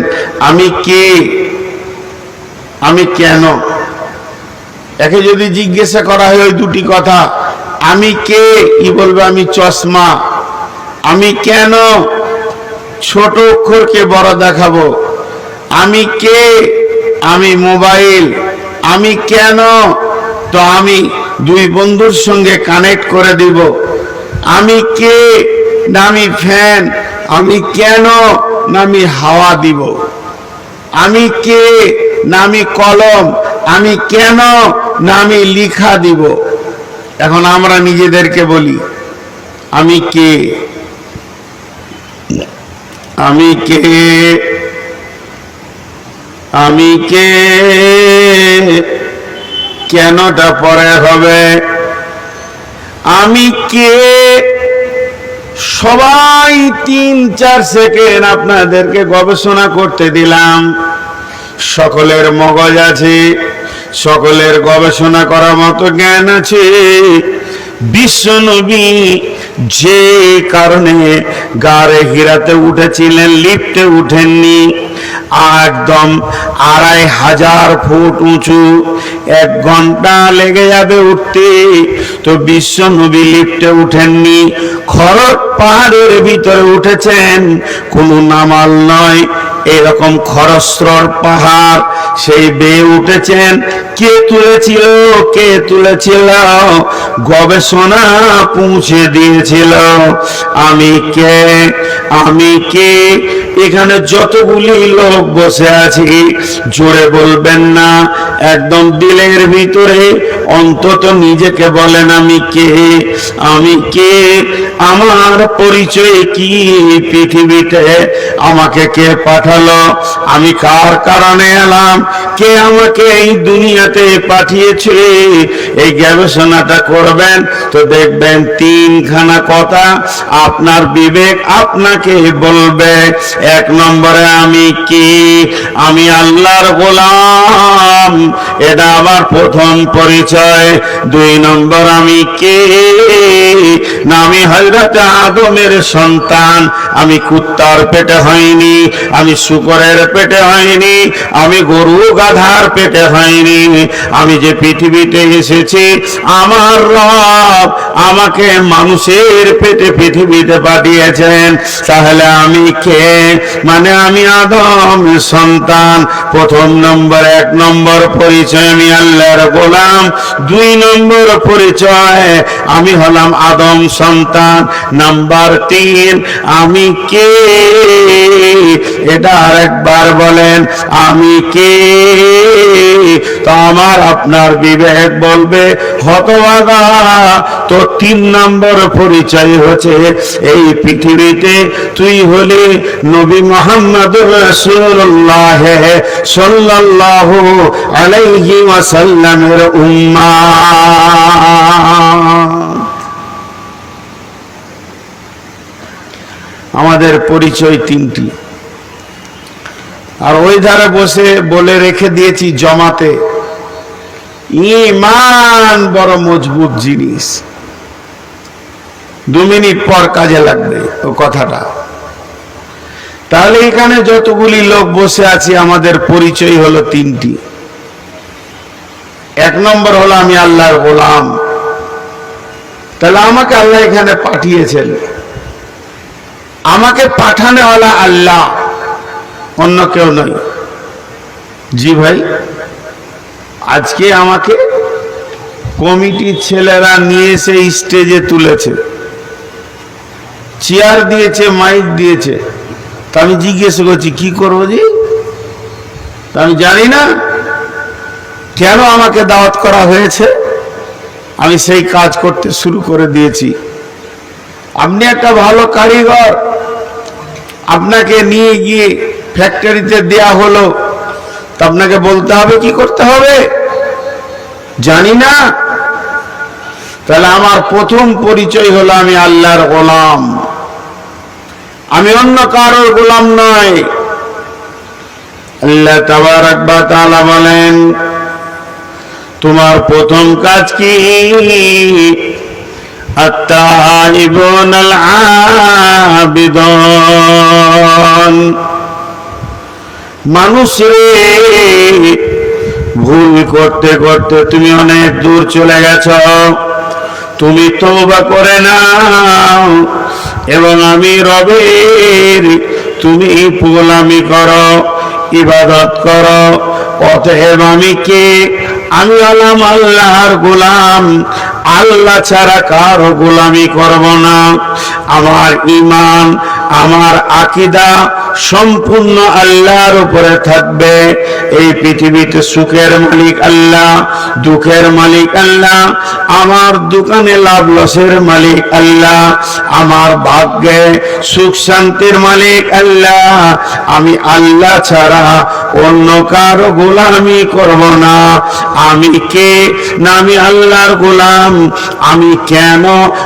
আমি কে, আমি কেন। একে যদি জিজ্ঞাসা করা হয় ওই দুটি কথা, আমি কে, ই বলবে আমি চশমা। আমি কেন, ছোট অক্ষরকে বড় দেখাবো। আমি কে, আমি মোবাইল। আমি কেন, তো আমি দুই বন্ধুর সঙ্গে কানেক্ট করে দিব। আমি কে, না আমি ফ্যান। আমি কেন, না আমি হাওয়া দিব। আমি কে, না আমি কলম। আমি কেন, না আমি লিখা দিব। এখন আমরা নিজেদেরকে বলি, আমি কে, আমি কে, আমি কে, কেনটা পরে হবে। আমি কে, সবাই 3-4 সেকেন্ড আপনাদেরকে গবেষণা করতে দিলাম। সকলের মগজ আছে, সকলের গবেষণা করার মতো জ্ঞান আছে। বিশ্বনবী যে কারণে গারে হিরাতে উঠেছিলেন, লিফটে উঠেননি। একদম 2500 ফুট উঁচু, 1 ঘন্টা লেগে যাবে উঠতে, তো বিশ্বনবী লিফটে উঠেননি। খরক পাহাড়ের ভিতরে উঠেছেন, কোনো নামাল নয়, এরকম খরস্রোর পাহাড়, সেই বেয়ে উঠেছেন। কে তুলেছিল, কে তুলেছিল, গবেষণা পৌঁছে দিয়েছিল। আমি কে, আমি কে। এখানে যতগুলি লোক বসে আছি, জোরে বলবেন না, একদম দিলের ভিতরে অন্তত নিজেকে বলেন, আমি কে, আমি কে, আমার পরিচয় কি, পৃথিবীতে আমাকে কে পাঠালো, আমি কার কারণে এলাম, কে আমাকে এই দুনিয়াতে পাঠিয়েছে। এই গবেষণাটা করবেন তো দেখবেন 3খানা কথা আপনার বিবেক আপনাকে বলবে। 1 নম্বরে আমি কি, আমি আল্লাহর গোলাম, এটা আমার প্রথম পরিচয়। 2 নম্বর আমি কে, না আমি হযরত আদমের সন্তান। আমি কুত্তার পেটে হয়নি, আমি শূকরের পেটে হয়নি, আমি গরু গাধার পেটে হয়নি। আমি যে পৃথিবীতে এসেছি, আমার রব আমাকে মানুষের পেটে পৃথিবীতে পাঠিয়েছেন। তাহলে আমি কে, মানে আমি আদমের সন্তান। প্রথম নম্বর, 1 নম্বর পরিচয় আমি আল্লাহর গোলাম। 2 নম্বর পরিচয় আমি হলাম আদম সন্তান। নাম্বার 3 আমি কে, এটা আরেকবার বলেন, আমি কে। তো আমার আপনার বিবেক বলবে, হতভাগা, তো 3 নম্বর পরিচয় হচ্ছে এই পৃথিবীতে তুই হলি নবী মুহাম্মদুর রাসূলুল্লাহ সাল্লাল্লাহু আলাইহি ওয়াসাল্লামের উম্মাহ। আমাদের পরিচয় 3টি। আর ওই ধারে বসে বলে রেখে দিয়েছি জমাতে, ঈমান বড় মজবুত জিনিস। 2 মিনিট পর কাজে লাগবে ও কথাটা। তাহলে এখানে যতগুলি লোক বসে আছি, আমাদের পরিচয় হলো 3টি। 1 নম্বর হলো আমি আল্লাহর গোলাম। তাহলে আমাকে আল্লাহ এখানে পাঠিয়েছেন, আমাকে পাঠানো হলো আল্লাহ, অন্য কেউ নয়। জি ভাই, আজকে আমাকে কমিটির ছেলেরা নিয়ে এসে স্টেজে তুলেছে, চেয়ার দিয়েছে, মাইক দিয়েছে। তা আমি জিজ্ঞেস করছি কি করবো জি, তা আমি জানি না কেন আমাকে দাওয়াত করা হয়েছে। আমি সেই কাজ করতে শুরু করে দিয়েছি। আপনি একটা ভালো কারিগর, আপনাকে নিয়ে গিয়ে ফ্যাক্টরিতে দেয়া হলো, তা আপনাকে বলতে হবে কি করতে হবে, জানি না। তাহলে আমার প্রথম পরিচয় হলো আমি আল্লাহর গোলাম, আমি অন্য কারোর গোলাম নয়। আল্লাহ তাবারক ওয়া তাআলা বলেন, তোমার প্রথম কাজ কি, التائبون العابدون মানুষ রে, ভুল করতে করতে তুমি অনেক দূর চলে গেছ, তুমি তওবা করে নাও এবং আমি রবের তুমি গোলামি করো, ইবাদত করো। অতএব আমি কে? আমি হলাম আল্লাহর গোলাম, আল্লাহ ছাড়া কারো গোলামি করব না। আমার ঈমান, আমার আকীদা সম্পূর্ণ আল্লাহর উপরে থাকবে। এই পৃথিবীতে সুখের মালিক আল্লাহ, দুঃখের মালিক আল্লাহ, আমার দোকানে লাভ লসের মালিক আল্লাহ, আমার ভাগ্যে সুখ শান্তির মালিক আল্লাহ। আমি আল্লাহ ছাড়া অন্য কারো গোলামি করব না। আমি কে? না আমি আল্লাহর গোলাম। আমি কেন?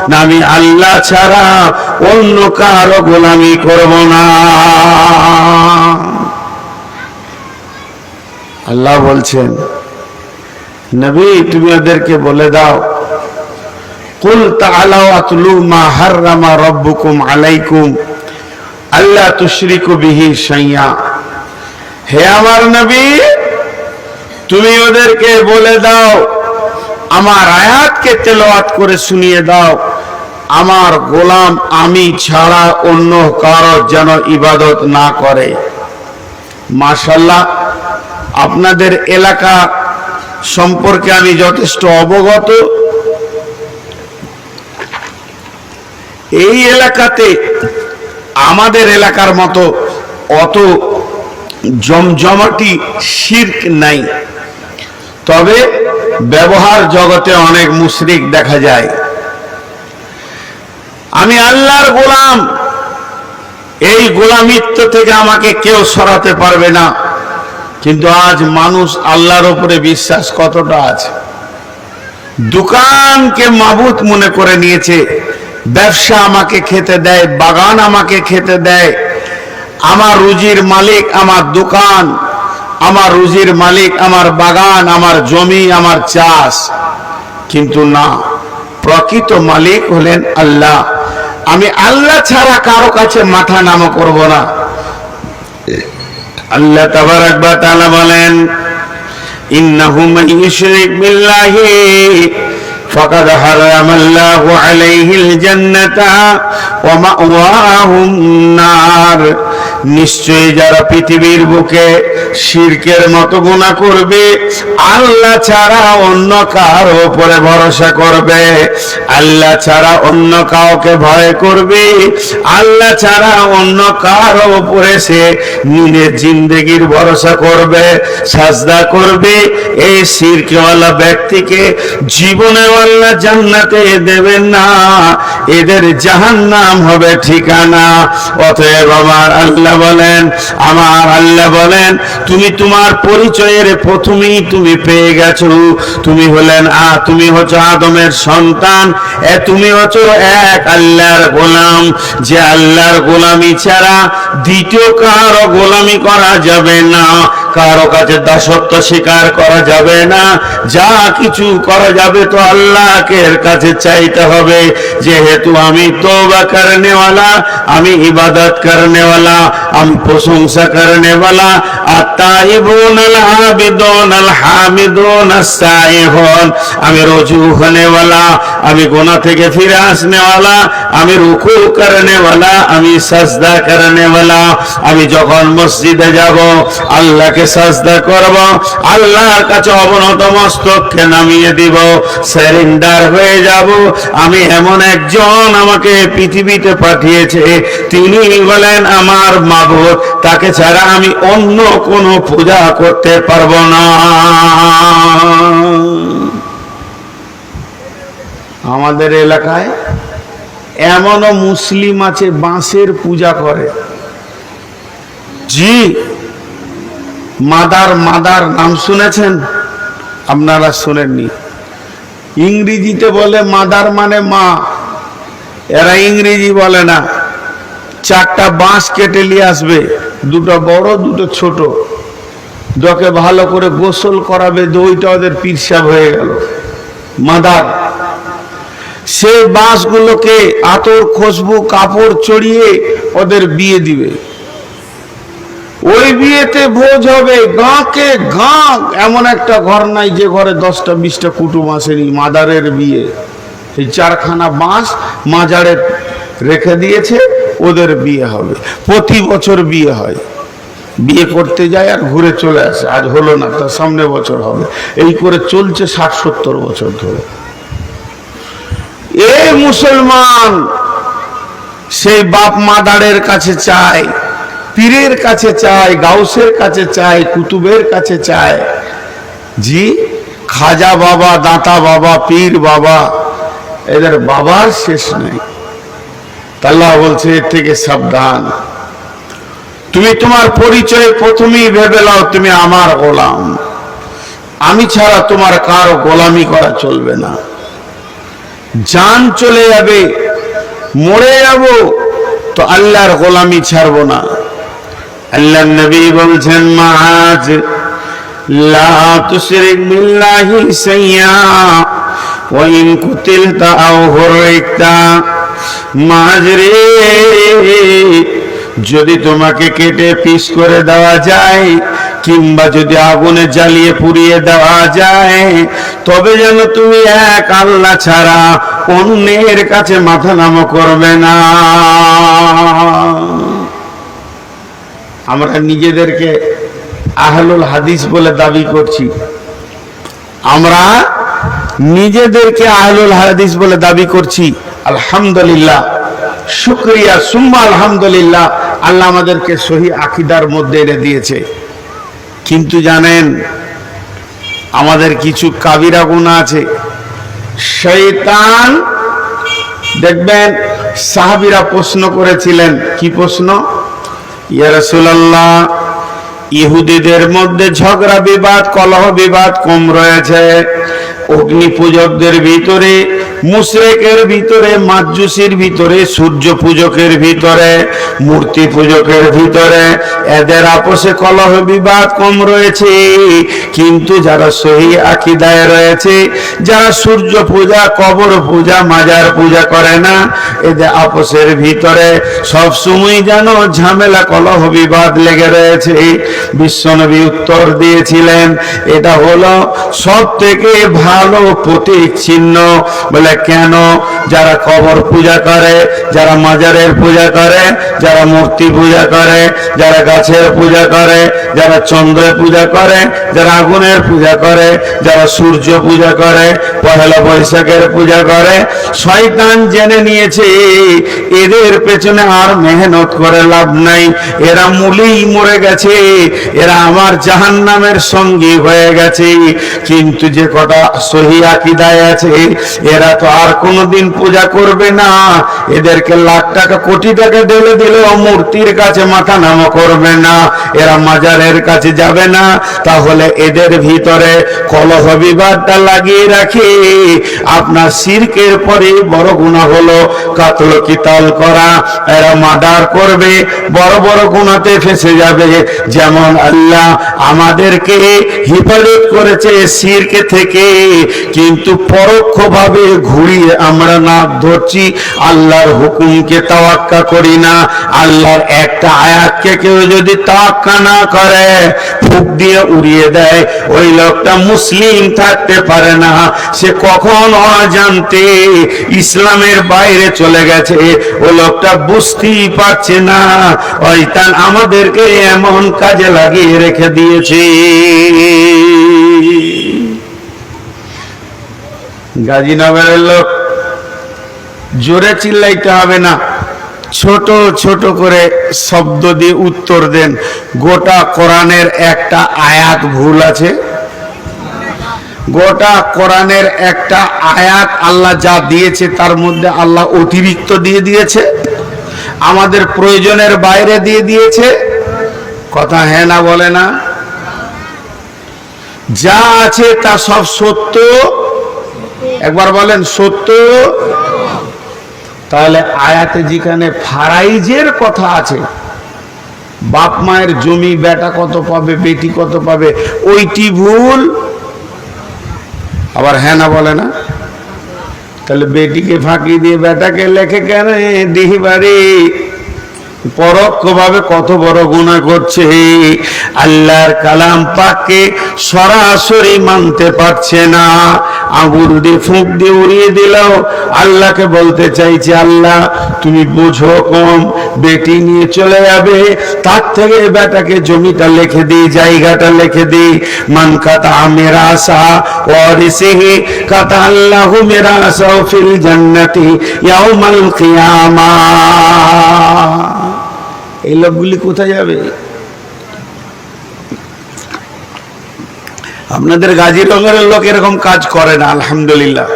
না আমি আল্লাহ ছাড়া অন্য কারো গোলামি করব না। আল্লাহ বলছেন, নবী তুমি ওদেরকে বলে দাও, কুল তাআলাউ আতলু মা হাররামা রাব্বুকুম আলাইকুম আল্লা তুশরিকু বিহি শাইআ। হে আমার নবী, তুমি ওদেরকে বলে দাও, আমার আয়াতকে তেলাওয়াত করে শুনিয়ে দাও, আমার গোলাম আমি ছাড়া অন্য কারো যেন ইবাদত না করে। মাশাআল্লাহ, আপনাদের এলাকা সম্পর্কে আমি যথেষ্ট অবগত। এই এলাকাতে আমাদের এলাকার মতো অত জমজমাটি শিরক নাই, তবে ব্যবহার জগতে অনেক মুশরিক দেখা যায়। আমি আল্লাহর গোলাম, এই গোলামিত্ব থেকে আমাকে কেউ সরাতে পারবে না। কিন্তু আজ মানুষ আল্লাহর উপরে বিশ্বাস কতটা আছে? দোকানকে মাবুদ মনে করে নিয়েছে। ব্যবসা আমাকে খেতে দেয়, বাগান আমাকে খেতে দেয়, আমার রুজির মালিক আমার দোকান, আমার রুজির মালিক আমার বাগান, আমার জমি, আমার চাষ। কিন্তু না, প্রকৃত মালিক হলেন আল্লাহ। আমি আল্লাহ ছাড়া কারো কাছে মাথা নামা করব না। আল্লাহ তাবারাক ওয়া তাআলা বলেন, ইন্নাহু মান ইউশরিক বিল্লাহি ফাকাদ হারামাল্লাহু আলাইহিল জান্নাতা ওয়া মাওয়াহুন নার। নিশ্চয়ই যারা পৃথিবীর বুকে শিরকের মতো গুনাহ করবে, আল্লাহ ছাড়া অন্য কারো উপরে ভরসা করবে, আল্লাহ ছাড়া অন্য কাউকে ভয় করবে, আল্লাহ ছাড়া অন্য কারো উপরে সে নিজের জিন্দেগির ভরসা করবে, সাজদা করবে, এই শিরকওয়ালা ব্যক্তিকে জীবনে আল্লাহ জান্নাতে দেবেন না, এদের জাহান্নাম হবে ঠিকানা। অতএব আমার আল্লাহ বলেন, আমার আল্লাহ বলেন, তুমি তোমার পরিচয়ের প্রথমেই তুমি পেয়ে গেছো। তুমি হলেন তুমি হচ্ছ আদমের সন্তান, তুমি হচ্ছ এক আল্লাহর গোলাম। যে আল্লাহর গোলামি ছাড়া দ্বিতীয় কারো গোলামি করা যাবে না, কারো কাছে দাসত্ব স্বীকার করা যাবে না। যা কিছু করা যাবে তো আল্লাহকে কাছে চাইতে হবে। যেহেতু আমি তওবা করনে वाला, আমি ইবাদত করনে वाला, আমি প্রশংসা করনে वाला। আত-তাইবুন আল-আবিদুন আল-হামিদুন আস-সাইহুন, আমি রুজু होने वाला, আমি গুনাহ থেকে ফিরে আসনে वाला, আমি রুকু করনে वाला, আমি সাজদা করনে वाला। আমি যখন মসজিদে যাব আল্লাহকে সাজদা করব, আল্লাহর কাছে অবনত মস্তককে নামিয়ে দিব, সারেন্ডার হয়ে যাব। আমি এমন একজন আমাকে পৃথিবীতে পাঠিয়েছে, তিনি বলেন আমার মাবুদ, তাকে ছাড়া আমি অন্য কোনো পূজা করতে পারবো না। আমাদের এলাকায় এমনও মুসলিম আছে বাঁশের পূজা করে। জি, মাদার নাম শুনেছেন? আপনারা শুনেননি? ইংরেজিতে বলে মাদার মানে মা, এরা ইংরেজি বলে না। চারটা বাঁশ কেটে নিয়ে আসবে, দুটো বড় দুটো ছোট, যাকে ভালো করে গোসল করাবে, ওইটা ওদের পিরসাব হয়ে গেল মাদার। সেই বাঁশগুলোকে আতর খুশবু কাপড় চড়িয়ে ওদের বিয়ে দিবে। ওই বিয়েতে ভোজ হবে, গাঁকে গাঁ। এমন একটা ঘর নাই যে ঘরে 10টা 20টা কুটুম আসেনি। মাদারের বিয়ে, এই 4খানা বাঁশ মাজারে রেখে দিয়েছে, ওদের বিয়ে হবে। প্রতি বছর বিয়ে হয়, বিয়ে করতে যায় আর ঘুরে চলে আসে। আজ হলো না, তার সামনে বছর হবে। এই করে চলছে 60-70 বছর ধরে। এই মুসলমান সেই বাপ মাদারের কাছে চায়, পীরের কাছে চায়, গাউসের কাছে চায়, কুতুবের কাছে চায়। জি, খাজা বাবা, দাতা বাবা, পীর বাবা, এদের বাবার শেষ নেই। আল্লাহ বলছে এর থেকে সাবধান। তুমি তোমার পরিচয় প্রথমেই ভেবে নাও তুমি আমার গোলাম। আমি ছাড়া তোমার কারো গোলামি করা চলবে না। জান চলে যাবে, মরে যাব, তো আল্লাহর গোলামি ছাড়বো না। আল্লাহ নবী বলছেন মাআজ লা তুশরিক বিল্লাহি শাইয়া ওয়া ইন কুতিলতা আও হুরিকতা। মাআজ রে, যদি তোমাকে কেটে পিস করে দেওয়া যায় কিংবা যদি আগুনে জ্বালিয়ে পুড়িয়ে দেওয়া যায়, তবে যেন তুমি এক আল্লাহ ছাড়া অন্যের কাছে মাথা নত করবে না। আমরা নিজেদেরকে আহলুল হাদিস বলে দাবি করছি। আমরা নিজেদেরকে আহলুল হাদিস বলে দাবি করছি। আলহামদুলিল্লাহ, শুকরিয়া সুম্মা আলহামদুলিল্লাহ, আল্লাহ আমাদেরকে সহি আকীদার মধ্যে এনে দিয়েছে। কিন্তু জানেন, আমাদের কিছু কাবিরা গুনাহ আছে। শয়তান, দেখবেন সাহাবীরা প্রশ্ন করেছিলেন, কি প্রশ্ন? ইয়া রাসূলুল্লাহ, ইহুদিদের মধ্যে ঝগড়া বিবাদ, কলহ বিবাদ কম রয়েছে। অগ্নি পূজকদের ভিতরে, মুশরিকের ভিতরে, মাজুসির ভিতরে, সূর্য পূজকের ভিতরে, মূর্তি পূজকের ভিতরে এদের আপোষে কলহ বিবাদ কম রয়েছে। কিন্তু যারা সহি আকীদায় রয়েছে, যারা সূর্য পূজা, কবর পূজা, মাজার পূজা করে না, এদের আপোষের ভিতরে সব সময় যেন ঝামেলা কলহ বিবাদ লেগে রয়েছে। বিশ্বনবী উত্তর দিয়েছিলেন, এটা হলো সব থেকে ভালো প্রতীক চিহ্ন। বলে কেন? যারা কবর পূজা করে, যারা মাজারের পূজা করে, যারা মূর্তি পূজা করে, যারা গাছের পূজা করে, যারা চন্দ্রের পূজা করে, যারা আগুনের পূজা করে, যারা সূর্য পূজা করে, পহেলা বৈশাখের পূজা করে, শয়তান জেনে নিয়েছে এদের পেছনে আর মেহনত করে লাভ নাই। এরা মূলেই মরে গেছে, এরা আমার জাহান্নামের সঙ্গী হয়ে গেছে। কিন্তু যে কটা সহি আকীদায় আছে, এরা তো আর কোনোদিন পূজা করবে না। এদেরকে লাখ টাকা কোটি টাকা ঢেলে দিলেও মূর্তির কাছে মাথা নত করবে না, এরা মাজারের কাছে যাবে না। তাহলে এদের ভিতরে কলহ বিবাদটা লাগিয়ে রাখে। আপনার শিরকের পরে বড় গুনাহ হলো কাতল কিতাল করা। এরা মার্ডার করবে, বড় বড় গুনাহতে ফেসে যাবে। যেমন আল্লাহ আমাদেরকে হেফাজত করেছে শিরক থেকে, কিন্তু পরোক্ষভাবে ঘুরিয়ে আমরা নাক ধরছি, আল্লাহর হুকুমকে তাওয়াক্কা করি না। আল্লাহর একটা আয়াতকে কেউ যদি তাওয়াক্কা না করে, ফুক দিয়ে উড়িয়ে দেয়, ওই লোকটা মুসলিম থাকতে পারে না। সে কখন অজান্তে ইসলামের বাইরে চলে গেছে, ও লোকটা বুঝতেই পারছে না। শয়তান আমাদেরকে এমন কাজে লাগিয়ে রেখে দিয়েছে। গাজীনগরের লোক, জোরে চিল্লাইতে হবে না, ছোট ছোট করে শব্দ দিয়ে উত্তর দেন। গোটা কোরআনের একটা আয়াত ভুল আছে? গোটা কোরআনের একটা আয়াত আল্লাহ যা দিয়েছে তার মধ্যে আল্লাহ অতিরিক্ত দিয়ে দিয়েছে, আমাদের প্রয়োজনের বাইরে দিয়ে দিয়েছে? কথা হ্যাঁ না বলে না? যা আছে তা সব সত্য। একবার বলেন সত্য। তাহলে আয়াতে যেখানে ফারাইজের কথা আছে, বাপ মায়ের জমি বেটা কত পাবে, বেটি কত পাবে, ওইটি ভুল। আবার হ্যাঁ না বলে না? তাহলে বেটিকে ফাঁকি দিয়ে বেটাকে লেখে কেন ডিহি বাড়ি? পরোক্ষভাবে কত বড় গুনাহ করছে, আল্লাহর কালাম পাককে সরাসরি মানতে পারছে না, আঙুল দিয়ে ফুঁক দিয়ে উড়িয়ে দিল। আল্লাহকে বলতে চাইছে, আল্লাহ তুমি বুঝো কম, বেটি নিয়ে চলে যাবে, তার থেকে বেটাকে জমিটা লিখে দিই, জায়গাটা লিখে দিই। মান কাতা মিরাসা ওয়ারিসিহি কাতা আল্লাহু মিরাসাহু ফিল জান্নাতি ইয়াউমাল কিয়ামাহ। এই লোকগুলি কোথায় যাবে? আপনাদের গাজীনগরের লোক এরকম কাজ করে না, আলহামদুলিল্লাহ।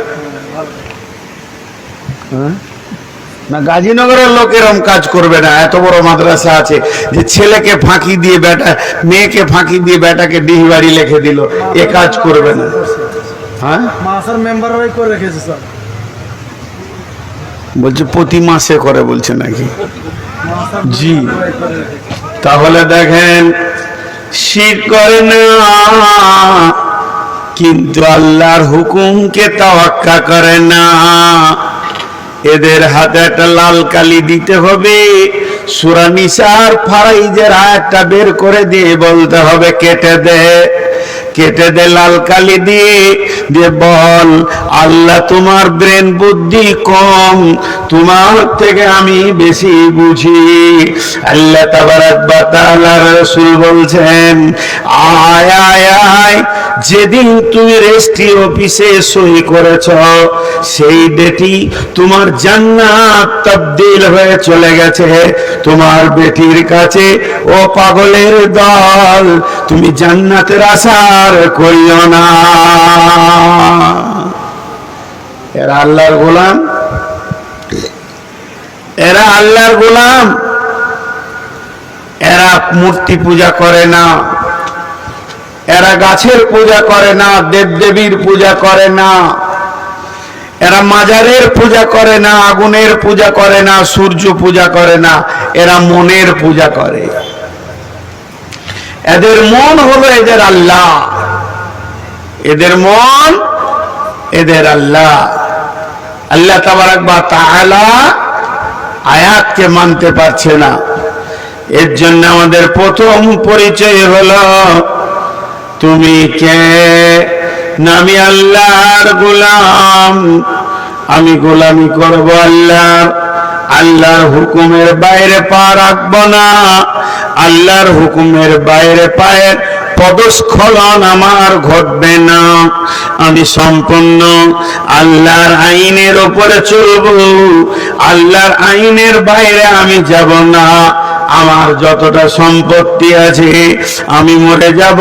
না, গাজীনগরের লোক এরকম কাজ করবে না। এত বড় মাদ্রাসা আছে যে ছেলেকে ফাঁকি দিয়ে বেটা, মেয়েকে ফাঁকি দিয়ে বেটাকে ডিহি বাড়ি লিখে দিল, এ কাজ করবে না। হ্যাঁ, মাসার মেম্বাররাই করে রেখেছে স্যার। বলছে প্রতি মাসে করে, বলছে নাকি? জি, তাহলে দেখেন, শিরক করে না কিন্তু আল্লাহর হুকুমকে তাওয়াক্কা করে না। এদের হাতে একটা লাল কালি দিতে হবে, সূরা নিসার ফারাইজের আয়াতটা বের করে দিয়ে বলতে হবে কেটে দে, কেটে দে লাল কালি দিয়ে, দিয়ে বল আল্লাহ তোমার ব্রেন বুদ্ধি কম, তোমার থেকে আমি বেশি বুঝি। আল্লাহ তাবারাক ওয়া তাআলার রাসূল বলছেন, আয় আয় আয়, যেদিন তুমি রেজিস্ট্রি অফিসে সই করেছ সেই ডেটই তোমার জান্নাত তাবদীল হয়ে চলে গেছে তোমার বেটির কাছে। ও পাগলের দল, তুমি জান্নাতের আশা করিও না। এরা আল্লাহর গোলাম, এরা আল্লাহর গোলাম। এরা মূর্তি পূজা করে না, এরা গাছের পূজা করে না, দেবদেবীর পূজা করে না, এরা মাজারের পূজা করে না, আগুনের পূজা করে না, সূর্য পূজা করে না, এরা মনের পূজা করে। এদের মন হলো এদের আল্লাহ, এদের মন এদের আল্লাহ। আল্লাহ তাবারাক ওয়া তাআলা আয়াতকে মানতে পারছে না। এর জন্য আমাদের প্রথম পরিচয় হলো তুমি কে? আমি আল্লাহর গোলাম, আমি গোলামি করব আল্লাহর। আল্লাহর হুকুমের বাইরে পা রাখবো না, আল্লাহর হুকুমের বাইরে পায়ের পদস্খলন আমার ঘটবে না। আমি সম্পূর্ণ আল্লাহর আইনের উপরে চলব, আল্লাহর আইনের বাইরে আমি যাব না। আমার যতটা সম্পত্তি আছে আমি মরে যাব,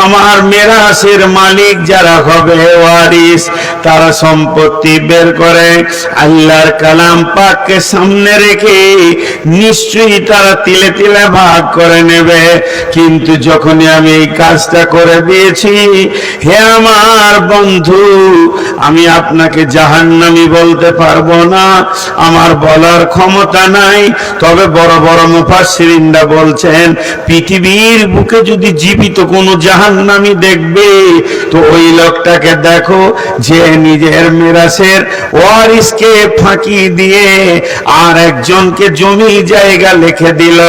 আমার মিরাসের মালিক যারা হবে ওয়ারিস, তারা সম্পত্তি বের করে আল্লাহর কালাম পাককে সামনে রেখে নিশ্চয়ই তারা তিলে তিলে ভাগ করে নেবে। কিন্তু যখনই আমি এই কাজটা করে দিয়েছি, হে আমার বন্ধু, আমি আপনাকে জাহান্নামী বলতে পারবো না, আমার বলার ক্ষমতা নাই। তবে বড় বড় মুফাসসিরিনরা বলছেন, পৃথিবীর বুকে যদি জীবিত কোনো জাহান্নামী দেখবে তো ওই লোকটাকে দেখো যে নিজের মিরাসের ওয়ারিসকে ফাঁকি দিয়ে আর একজনকে জমি জায়গা লিখে দিল।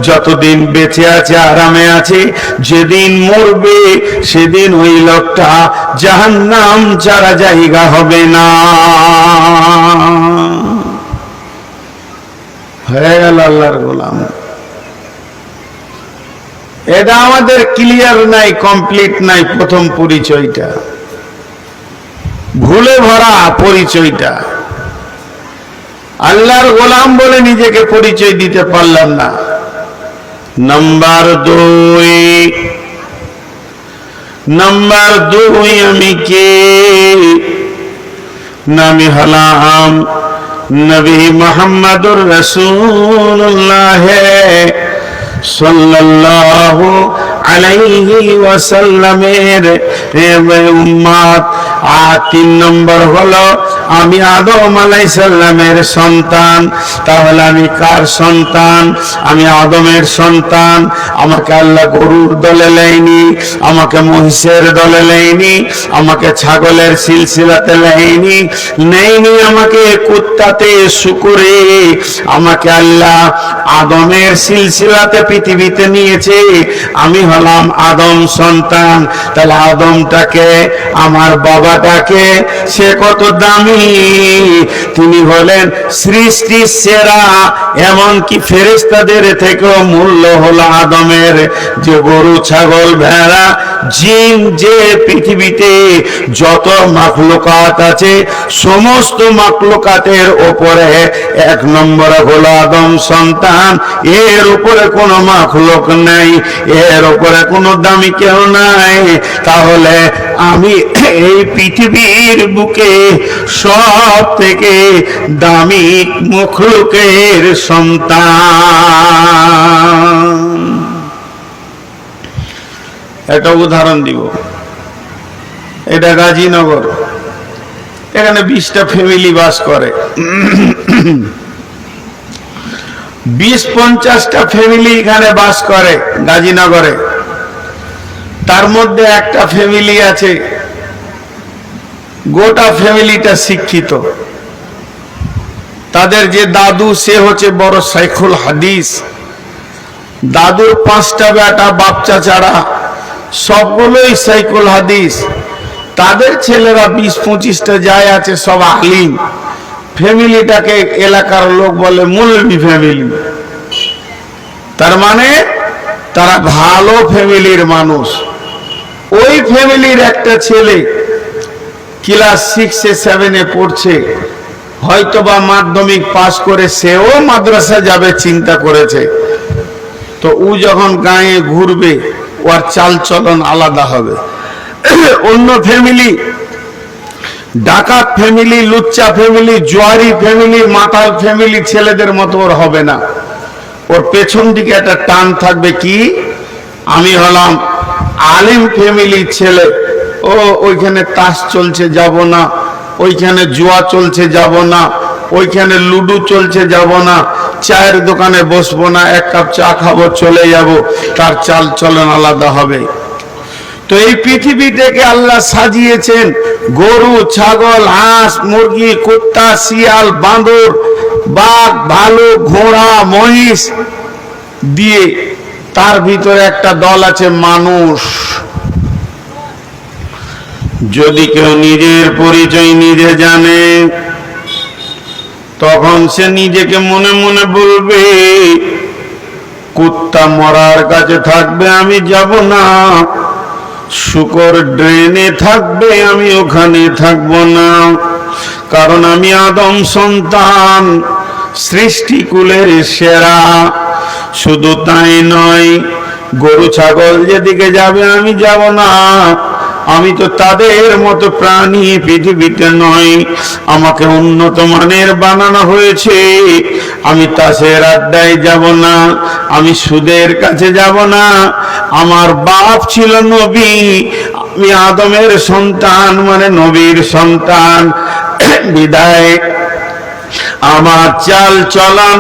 যতদিন বেঁচে আছে আরামে আছে, যেদিন মরবে সেদিন ওই লোকটা জাহান্নাম ছাড়া জায়গা হবে না। হয়ে গেল আল্লাহর গোলাম। এটা আমাদের ক্লিয়ার নাই, কমপ্লিট নাই। প্রথম পরিচয়টা ভুলে ভরা, পরিচয়টা আল্লাহর গোলাম বলে নিজেকে পরিচয় দিতে পারলাম না। নাম্বার দুই, আমি কে? নামি হলাম নবী মুহাম্মদুর রাসূলুল্লাহ সাল্লাল্লাহু আলাইহি ওয়াসাল্লামের উম্মত। আর 3 নম্বর হলো আমি আদম আলাইহিস সালামের সন্তান, তাহলে আমি কার সন্তান? আমি আদমের সন্তান। আমাকে আল্লাহ গরুর দলে লেয়নি, আমাকে মহিষের দলে লেয়নি, আমাকে ছাগলের সিলসিলাতে লেয়নি, নেয়নি আমাকে কুত্তাতে শুকুরে। আমাকে আল্লাহ আদমের সিলসিলাতে পৃথিবীতে নিয়েছে। আমি হলাম আদম সন্তান। তাহলে আদমটাকে, আমার বাবাটাকে, সে কত দামি! তিনি হলেন সৃষ্টির সেরা। এমনকি ফেরেশতাদের থেকেও মূল্য হলো আদমের। যে গরু, ছাগল, ভেড়া, জিন, যে পৃথিবীতে যত মাখলুকাত আছে, সমস্ত মাখলুকাতের ওপরে এক নম্বরে হলো আদম সন্তান। এর উপরে কোনো মাখলুক নাই, এর উপরে কোনো দামি কেউ নাই। তাহলে আমি এই পৃথিবীর বুকে সব থেকে দামি মাখলুকের সন্তান। একটা উদাহরণ দিব। এটা গাজীনগর, এখানে 20টা ফ্যামিলি বাস করে। 20-50টা ফ্যামিলি এখানে বাস করে গাজীনগরে। তার মধ্যে একটা ফ্যামিলি আছে, গোটা ফ্যামিলিটা শিক্ষিত। তাদের যে দাদু, সে হচ্ছে বড় শাইখুল হাদিস। দাদুর 5টা বেটা, বাচ্চা ছাড়া সবগুলোই শাইখুল হাদিস। তাদের ছেলেরা 20-25টা যায় আছে, সব আলিম। ফ্যামিলিটাকে এলাকার লোক বলে মৌলভী ফ্যামিলি। তার মানে তারা ভালো ফ্যামিলির মানুষ। ওই ফ্যামিলির একটা ছেলে ক্লাস 6-7 পড়ছে, হয়তোবা মাধ্যমিক পাস করে সেও মাদ্রাসা যাবে চিন্তা করেছে। তো ও যখন গায়ে ঘুরবে, ওর চাল চলন আলাদা হবে। অন্য ফ্যামিলি, ডাকাত ফ্যামিলি, লুচ্চা ফ্যামিলি, জোয়ারি ফ্যামিলি, মাতাল ফ্যামিলি ছেলেদের মতো ওর হবে না। ওর পেছন দিকে একটা টান থাকবে, কি আমি হলাম আলিম ফ্যামিলির ছেলে। ও ওইখানে তাস চলছে যাব না, ওইখানে জুয়া চলছে যাব না, ওইখানে লুডু চলছে যাব না, চায়ের দোকানে বসবো না, 1 কাপ চা খাবো চলে যাব। তার চাল চলন আলাদা হবে। তো এই পৃথিবীটাকে আল্লাহ সাজিয়েছেন গরু, ছাগল, হাঁস, মুরগি, কুত্তা, শিয়াল, বাঁদর, বাঘ, ভালুক, ঘোড়া, মহিষ দিয়ে। তার ভিতরে একটা দল আছে মানুষ। যদি কেউ নিজের পরিচয় নিজে জানে, তখন সে নিজেকে মনে মনে বলবে, কুত্তা মরার কাছে থাকবে, আমি যাব না। শুকর ড্রেনে থাকবে, আমি ওখানে থাকবো না। কারণ আমি আদম সন্তান, সৃষ্টিকুলের সেরা। শুধু তাই নয়, গরু, ছাগল যেদিকে যাবে আমি যাব না। আমি তো তাদের মতো প্রাণী পৃথিবীতে নয়। আমাকে উন্নত মানের বানানো হয়েছে। আমি তাসের আড্ডায় যাব না, আমি সুদের কাছে যাব না। আমার বাপ ছিল নবী, আমি আদমের সন্তান, মানে নবীর সন্তান। বিদায় আমার চাল চলন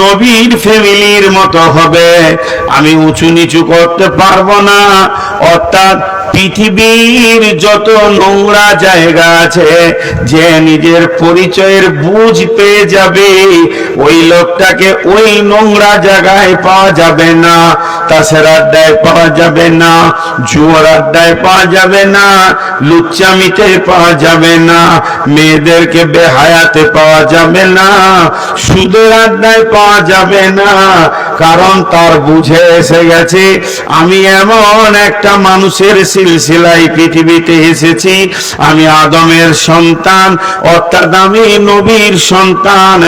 নবীর ফ্যামিলির মতো হবে। আমি উঁচু নিচু করতে পারবো না। অর্থাৎ পৃথিবীর যত নোংরা জায়গা আছে, যে নিজের পরিচয়ের বুঝ পেয়ে যাবে, ওই লোকটাকে ওই নোংরা জায়গায় পাওয়া যাবে না। তাসের আড্ডায় পাওয়া যাবে না, জুয়ার আড্ডায় পাওয়া যাবে না, লুচ্চামিতে পাওয়া যাবে না, মেয়েদেরকে বেহায়াতে পাওয়া যাবে না, সুদের আড্ডায় পাওয়া যাবে না। কারণ তার বুঝে এসে গেছে, আমি এমন একটা মানুষের সিলসিলায় পৃথিবীতে এসেছি, আমি আদমের সন্তান, অর্থাৎ আমি নবীর সন্তান।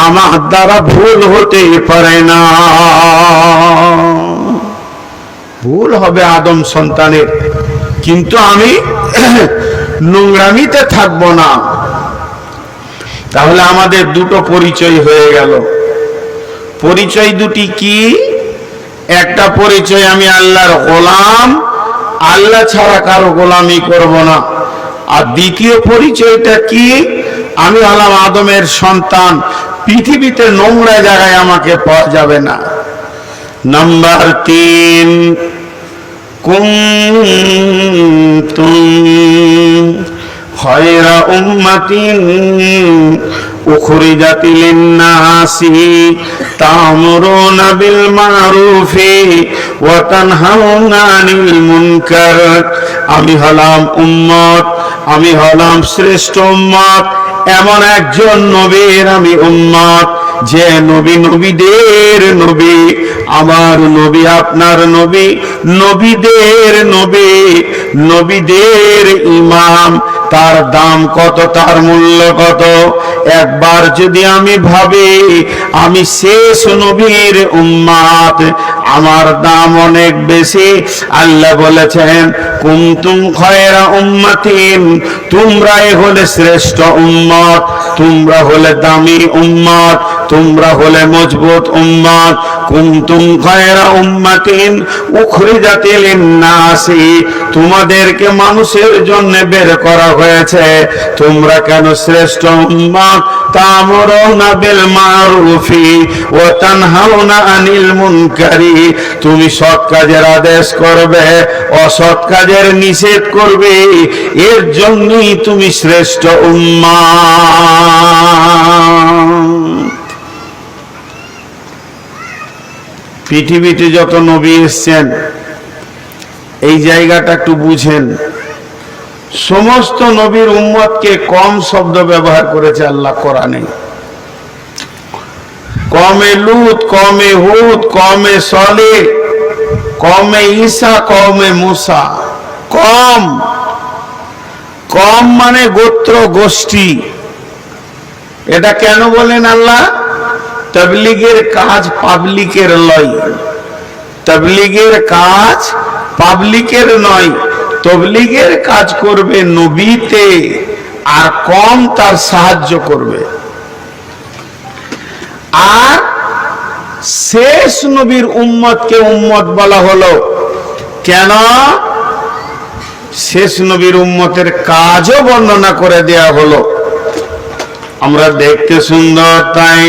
আমার দ্বারা ভুল হতে পারে না। ভুল হবে আদম সন্তানের, কিন্তু আমি নোংরামিতে থাকবো না। তাহলে আমাদের দুটো পরিচয় হয়ে গেল। পরিচয় দুটি কি? একটা পরিচয় আমি আল্লাহর গোলাম, আল্লাহ ছাড়া কারো গোলামি করব না। আর দ্বিতীয় পরিচয়টা কি? আমি হলাম আদমের সন্তান, পৃথিবীতে নোংরা জায়গায় আমাকে পাওয়া যাবে না। নাম্বার 3, কুনতুম খায়রা উম্মাতিন উখরিজাত লিন-নাসি তা'মুরুনা বিল মা'রুফি ওয়া তানহাউনা আনিল মুনকার। আমি হলাম উম্মত, আমি হলাম শ্রেষ্ঠ উম্মত, এমন একজন নবীর আমি উম্মত যে নবী নবীদের নবী, আমার নবী আপনার নবী, নবীদের নবী, নবীদের ইমাম। তার দাম কত, তার মূল্য কত? একবার যদি আমি ভাবি আমি শেষ নবীর উম্মত, আমার দাম অনেক বেশি। আল্লাহ বলেছেন কুনতুম খায়রা উম্মাতিন, তোমরাই হলে শ্রেষ্ঠ উম্মত, তোমরা হলে দামি উম্মত, তোমরা হলে মজবুত উম্মত। কুনতুম খায়রা উম্মাতিন উখরিজাত লিন-নাসি, তোমাদেরকে মানুষের জন্য বের করা হয়েছে, তোমরা কেন শ্রেষ্ঠ উম্মত? তা'মুরুনা বিল মা'রুফি ওয়া তানহাউনা আনিল মুনকারি, তুমি সৎ কাজের আদেশ করবে, অসৎ কাজের নিষেধ করবে, এর জন্যই তুমি শ্রেষ্ঠ উম্মত। পৃথিবীতে যত নবী এসেছেন, এই জায়গাটা একটু বুঝেন, সমস্ত নবীর উম্মতকে কম শব্দ ব্যবহার করেছে আল্লাহ কোরআনে। কমে লূত, কমে হুদ, কমে সালেহ, কমে ঈসা, কমে মুসা। কম, কম মানে গোত্র গোষ্ঠী। এটা কেন বলেন আল্লাহ? তাবলীগের কাজ পাবলিকের নয়, তাবলীগের কাজ পাবলিকের নয়, তাবলীগের কাজ করবে নবীতে, আর কম তার সাহায্য করবে। আর শেষ নবীর উম্মতকে উম্মত বলা হলো কেন? শেষ নবীর উম্মতের কাজও বর্ণনা করে দেয়া হলো। আমরা দেখতে সুন্দর তাই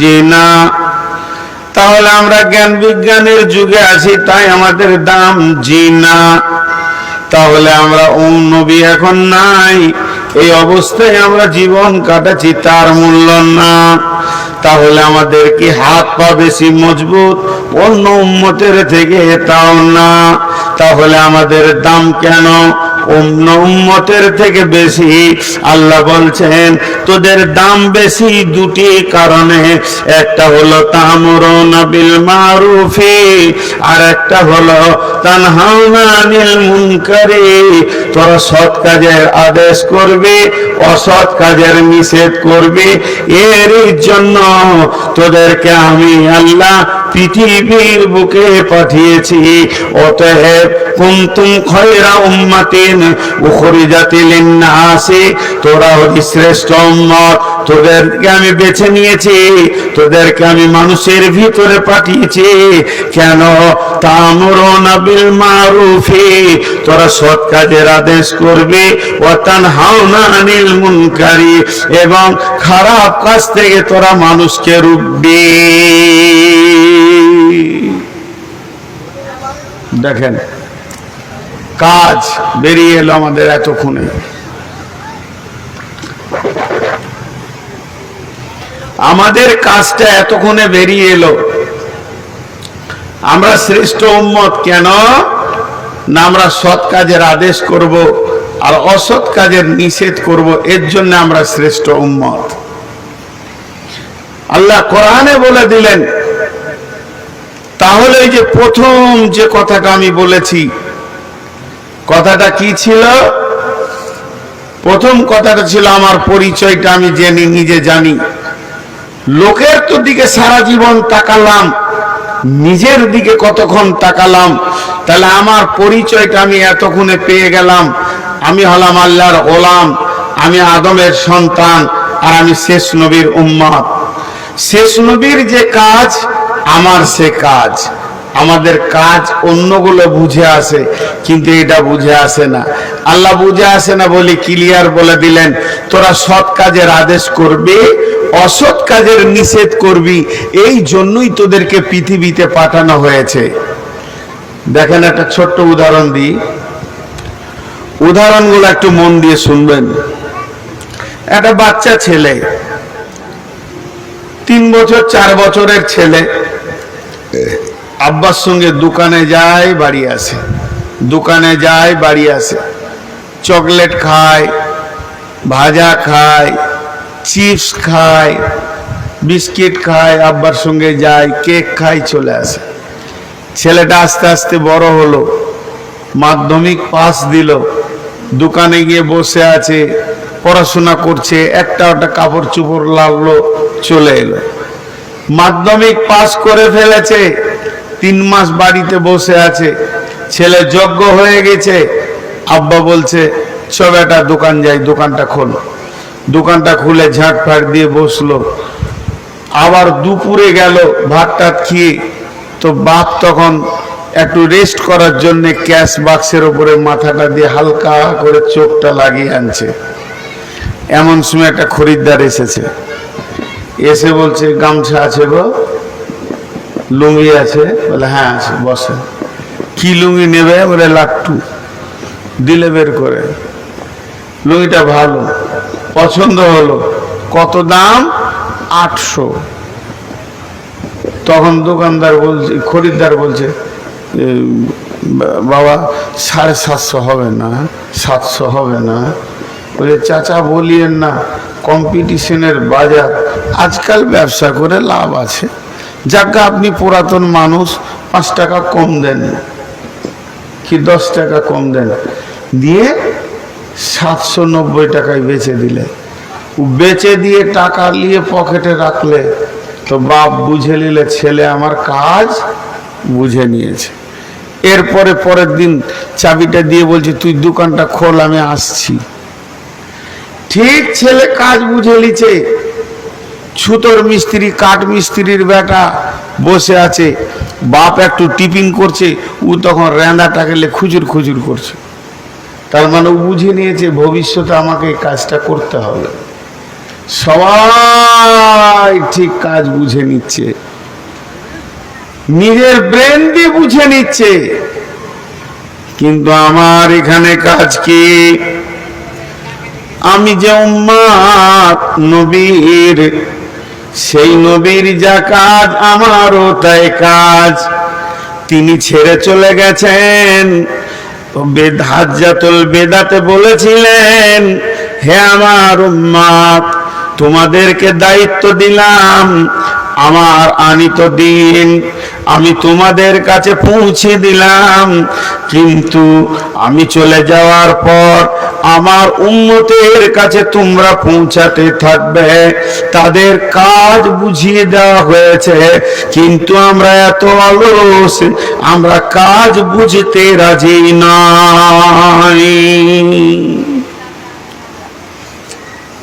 যে না, তাহলে আমরা জ্ঞান বিজ্ঞানের যুগে আছি তাই আমাদের দাম জি না, তাহলে আমরা নবী এখন নাই, এই অবস্থায় আমরা জীবন কাটাচ্ছি, তার মূল্য না। তাহলে আমাদের কি হাত পা বেশি মজবুত অন্য উম্মতের থেকে? তাও না। তাহলে আমাদের দাম কেন অন্য উম্মতের থেকে বেশি? আল্লাহ বলছেন তোদের দাম বেশি দুটি কারণে, একটা হলো তা'মুরুনা বিল মা'রুফি, আর একটা হলো তানহাউনা আনিল মুনকারি, তোরা সৎ কাজের আদেশ করবি, অসৎ কাজের নিষেধ করবি। এর জন্য তোদেরকে আমি আল্লাহ পৃথিবীর বুকে পাঠিয়েছি। অতএব কুনতুম খায়রা উম্মাতিন উখরিজাত লিন-নাসি, তোরা হলি শ্রেষ্ঠ উম্মত, তোদেরকে আমি বেছে নিয়েছি, তোদেরকে আমি মানুষের ভিতরে পাঠিয়েছি। কেন? তা'মুরুনা বিল মা'রুফি, তোরা সৎ কাজের আদেশ করবি, ওয়া তানহাউনা আনিল মুনকারি, এবং খারাপ কাজ থেকে তোরা মানুষকে রুখবি। দেখেন কাজ বেরিয়ে এলো আমাদের এতক্ষণে। আমাদের কাজটা এতক্ষণে বেরিয়ে এলো। আমরা শ্রেষ্ঠ উম্মত কেন? না আমরা সৎ কাজের আদেশ করব আর অসৎ কাজের নিষেধ করব, এর জন্য আমরা শ্রেষ্ঠ উম্মত। আল্লাহ কোরআনে বলে দিলেন। তাহলে এই যে প্রথম যে কথাটা আমি বলেছি, কথাটা কি ছিল? প্রথম কথাটা ছিল আমার পরিচয়টা আমি নিজে জানি। লোকের তো দিকে সারা জীবন তাকালাম, নিজের দিকে কতক্ষণ তাকালাম? তাহলে আমার পরিচয়টা আমি এতক্ষণে পেয়ে গেলাম। আমি হলাম আল্লাহর গোলাম, আমি আদমের সন্তান, আর আমি শেষ নবীর উম্মত। শেষ নবীর যে কাজ আমার সে কাজ, আমাদের কাজ অন্যগুলো বুঝে আসে, কিন্তু এটা বুঝে আসে না। আল্লাহ বুঝে আসে না বলে ক্লিয়ার বলে দিলেন, তোরা সৎ কাজের আদেশ করবি, অসৎ কাজের নিষেধ করবি, এই জন্যই তোদেরকে পৃথিবীতে পাঠানো হয়েছে। দেখেন একটা ছোট্ট উদাহরণ দিই, উদাহরণগুলো একটু মন দিয়ে শুনবেন। একটা বাচ্চা ছেলে, 3 বছর 4 বছরের ছেলে, আব্বার সঙ্গে দোকানে যায় বাড়ি আসে, দোকানে যায় বাড়ি আসে, চকলেট খায়, ভাজা খায়, চিপস খায়, বিস্কিট খায়, আব্বার সঙ্গে যায়, কেক খায়, চলে আসে। ছেলেটা আস্তে আস্তে বড় হলো, মাধ্যমিক পাস দিল, দোকানে গিয়ে বসে আছে, পড়াশোনা করছে, একটা কাপড় চোপড় লাগলো, চলে এলো। মাধ্যমিক পাস করে ফেলেছে, 3 মাস বাড়িতে বসে আছে, ছেলে যোগ্য হয়ে গেছে। আব্বা বলছে চ বেটা দোকান যাই, দোকানটা খোলো। দোকানটা খুলে ঝাঁটফাট দিয়ে বসলো। আবার দুপুরে গেল ভাত টাত খেয়ে, তো বাপ তখন একটু রেস্ট করার জন্য ক্যাশ বাক্সের উপরে মাথাটা দিয়ে হালকা করে চোখটা লাগিয়ে আনছে। এমন সময় একটা খরিদ্দার এসেছে, এসে বলছে গামছা আছে গো, লুঙ্গি আছে? বলে হ্যাঁ আছে, বসে। কি লুঙ্গি নেবে? বলে লাট্টু। দিলে বের করে, লুঙ্গিটা ভালো, পছন্দ হলো। কত দাম? 800। তখন দোকানদার বলছে, খরিদ্দার বলছে বাবা 750 হবে না? 700 হবে না? বলে চাচা বলিয়েন না, কম্পিটিশনের বাজার, আজকাল ব্যবসা করে লাভ আছে, যাকে আপনি পুরাতন মানুষ, 5 টাকা কম দেন কি 10 টাকা কম দেন, দিয়ে 790 টাকায় বেচে দিলে। বেচে দিয়ে টাকা নিয়ে পকেটে রাখলে, তো বাপ বুঝে নিলে ছেলে আমার কাজ বুঝে নিয়েছে। এরপরে পরের দিন চাবিটা দিয়ে বলছে তুই দোকানটা খোল, আমি আসছি। ঠিক ছেলে কাজ বুঝে নিছে। ছুতোর মিস্ত্রি, কাঠ মিস্ত্রির বেটা বসে আছে, বাপ একটু টিফিন করছে, ও তখন রেঁদাটা গেলে খুজুর খুজুর করছে। তার মানে ও বুঝে নিয়েছে ভবিষ্যতে আমাকে এই কাজটা করতে হবে। সবাই ঠিক কাজ বুঝে নিচ্ছে, নিজের ব্রেন দিয়ে বুঝে নিচ্ছে, কিন্তু আমার এখানে কাজ কি? আমি যে উম্মত নবীর, সেই নবীর যা কাজ আমারও তাই কাজ। তিনি ছেড়ে চলে গেছেন। হাজ্জাতুল বেদাতে বলেছিলেন, হে আমার উম্মত, তোমাদেরকে দায়িত্ব দিলাম, আমার আনিত দিন আমি তোমাদের কাছে পৌঁছে দিলাম, কিন্তু আমি চলে যাওয়ার পর আমার উম্মতের কাছে তোমরা পৌঁছাতে থাকবে। তাদের কাজ বুঝিয়ে দেওয়া হয়েছে, কিন্তু আমরা এত অলস, আমরা কাজ বুঝতে রাজি নই।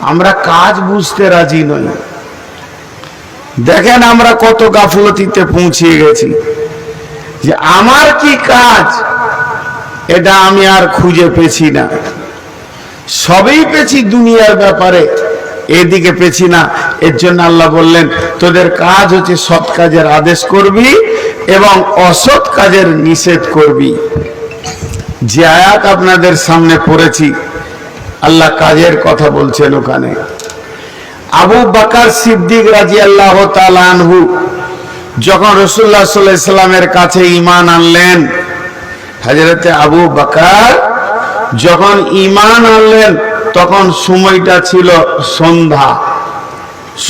আমরা কাজ বুঝতে রাজি নই। দেখেন আমরা কত গাফলতিতে পৌঁছিয়ে গেছি, যে আমার কি কাজ এটা আমি আর খুঁজে পেছি না। সবই পেছি দুনিয়ার ব্যাপারে, এদিকে পেছি না। এর জন্য আল্লাহ বললেন তোদের কাজ হচ্ছে সৎ কাজের আদেশ করবি এবং অসৎ কাজের নিষেধ করবি। যে আয়াত আপনাদের সামনে পড়েছি, আল্লাহ কাজের কথা বলছেন ওখানে। আবু বকর সিদ্দিক রাদিয়াল্লাহু তাআলা আনহু যখন রাসূলুল্লাহ সাল্লাল্লাহু আলাইহি সাল্লামের কাছে ঈমান আনলেন, হযরতে আবু বকর যখন ঈমান আনলেন, তখন সময়টা ছিল সন্ধ্যা।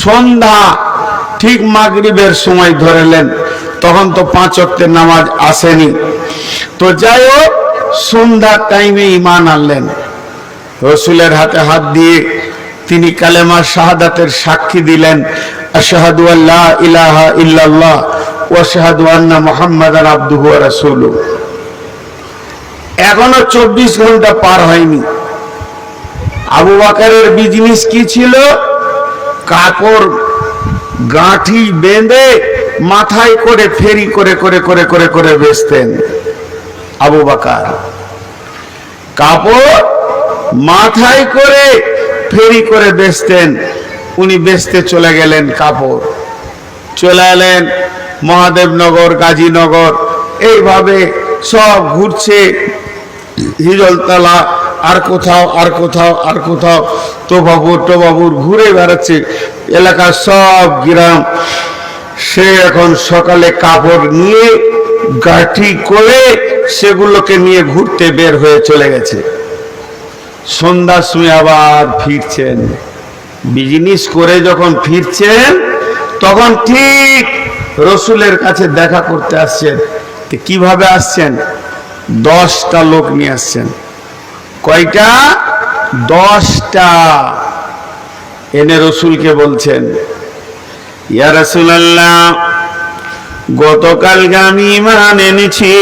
সন্ধ্যা ঠিক মাগরিবের সময় ধরেলেন, তখন তো 5 ওয়াক্তের নামাজ আসেনি। তো যাই হোক, সন্ধ্যার টাইমে ঈমান আনলেন। রাসূলের হাতে হাত দিয়ে তিনি কালেমা শাহাদাতের সাক্ষী দিলেন, আশহাদু আল্লা ইলাহা ইল্লাল্লাহ ওয়া আশহাদু আন্না মুহাম্মাদান আবদুহু ওয়া রাসূলুহু। এখনো 24 ঘন্টা পার হয়নি। আবু বকরের বিজনেস কি ছিল? কাপড় গাঁঠি বেঁধে মাথায় করে ফেরি করে করে করে করে করে বেচতেন আবু বকর। কাপড় মাথায় করে ফেরি করে বেচতেন। উনি বেচতে চলে গেলেন কাপড়, চলে এলেন মহাদেবনগর, গাজীনগর, এইভাবে সব ঘুরছে, হিজলতলা, আর কোথাও আর কোথাও আর কোথাও, টোবাবুর ঘুরে বেড়াচ্ছে এলাকার সব গ্রাম। সে এখন সকালে কাপড় নিয়ে গাঠি করে সেগুলোকে নিয়ে ঘুরতে বের হয়ে চলে গেছে। সন্ধ্যার সময় আবার ফিরছেন, বিজনেস করে যখন ফিরছেন তখন ঠিক রসুলের কাছে দেখা করতে আসছেন। কিভাবে আসছেন? 10টা লোক নিয়ে আসছেন। কয়টা? 10টা। এনে রসুলকে বলছেন, ইয়া রাসূলুল্লাহ, গতকালকে আমি ঈমান এনেছি,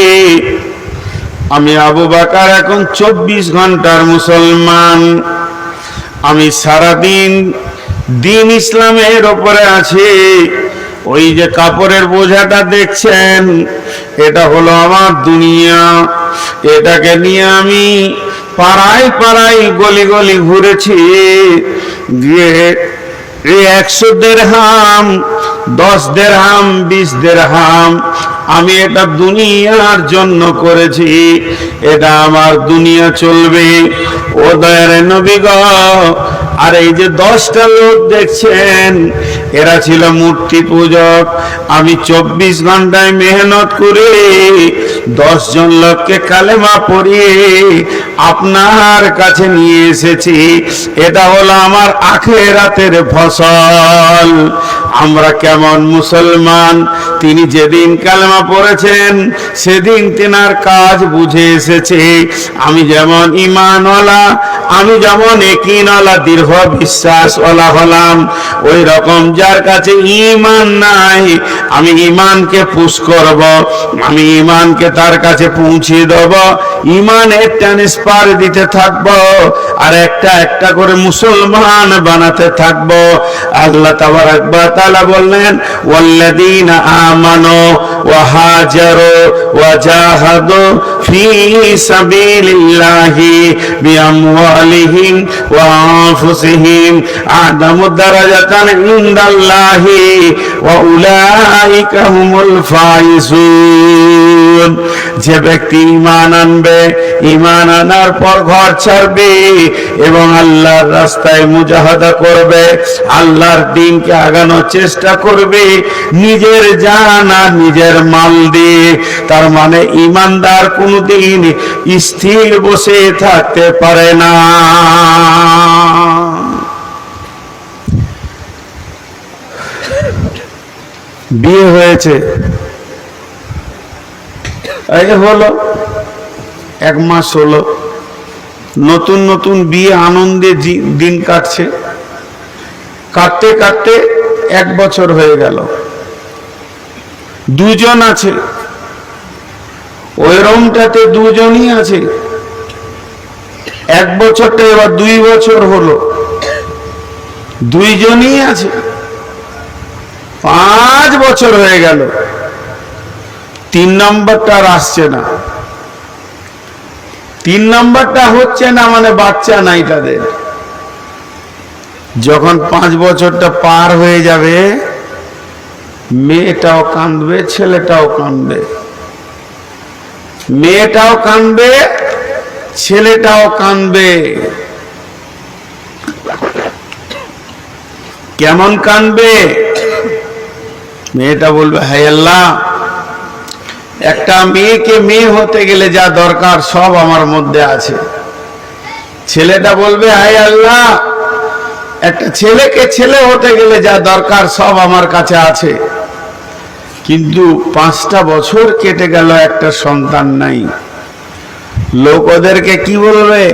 আমি আবু বকর এখন 24 ঘন্টার মুসলমান। আমি সারাদিন দিন ইসলামের ওপরে আছি। ওই যে কাপড়ের বোঝাটা দেখছেন, এটা হলো আমার দুনিয়া। এটাকে নিয়ে আমি পাড়ায় পাড়ায় গলি গলি ঘুরেছি, গিয়ে 100 দিরহাম, 10 দিরহাম, 20 দিরহাম আমি এটা দুনিয়ার জন্য করেছি। এটা আমার দুনিয়া চলবে। ও দয়ার নবী গো, আর এই যে 10টা লোক দেখছেন, এরা ছিল মূর্তি পূজক। আমি 24 ঘন্টায় মেহনত করে 10 জন লোককে কালেমা পড়িয়ে আপনার কাছে নিয়ে এসেছি। এটা হলো আমার আখিরাতের ফসল। আমরা কেমন মুসলমান, তিনি যেদিন কালেমা পড়েছেন সেদিন তেনার কাজ বুঝে এসেছে। আমি যেমন ঈমানওয়ালা, আমি যেমন ইয়াকিনওয়ালা, দৃঢ় বিশ্বাসওয়ালা হলাম, ওই রকম যার কাছে ঈমান নাই, আমি ঈমানকে পুশ করব, আমি ঈমানকে তার কাছে পৌঁছে দেব, ঈমানের ট্রান্সফার দিতে থাকব, আর একটা একটা করে মুসলমান বানাতে থাকব। আল্লাহ তাবারাক ওয়া তাআলা বললেন, ওয়াল্লাযীনা আমানু ওয়া হাজারু ওয়া জাহাদু ফি সাবিলিল্লাহি বিআমওয়ালিহিম ওয়া আনফুসিহিম আ'যামু দারাজাতান ইনদাল্লাহি ওয়া উলাইকা হুমুল ফাইজুন। যে ব্যক্তি ঈমান আনবে, ঈমান আনার পর ঘর ছাড়বে এবং আল্লাহর রাস্তায় মুজাহাদা করবে, আল্লাহর দ্বীনকে আগানোর চেষ্টা করবে নিজের জান আর নিজের মাল দিয়ে, তার মানে ঈমানদার কোনদিন স্থির বসে থাকতে পারে না। বিয়ে হয়েছে, এই হলো 1 মাস হলো, নতুন নতুন বিয়ে, আনন্দে দিন কাটছে। কাটতে কাটতে 1 বছর হয়ে গেল। 2 জন আছে, ওই রুমটাতে 2 জনই আছে। 1 বছরটা এবার 2 বছর হলো, 2 জনই আছে। 5 বছর হয়ে গেল, 3 নম্বরটা আর আসছে না। 3 নম্বরটা হচ্ছে না, মানে বাচ্চা নাই তাদের। যখন 5 বছরটা পার হয়ে যাবে, মেয়েটাও কাঁদবে, ছেলেটাও কাঁদবে, মেয়েটাও কাঁদবে, ছেলেটাও কাঁদবে। কেমন কাঁদবে? মেয়েটা বলবে, হায় আল্লাহ, একটা মেয়েকে মেয়ে হতে গেলে যা দরকার সব আমার মধ্যে আছে। ছেলেটা বলবে, হায় আল্লাহ, একটা ছেলেকে ছেলে হতে গেলে যা দরকার সব আমার কাছে আছে। কিন্তু 5টা বছর কেটে গেল, একটা সন্তান নাই। লোক ওদেরকে কি বলবে?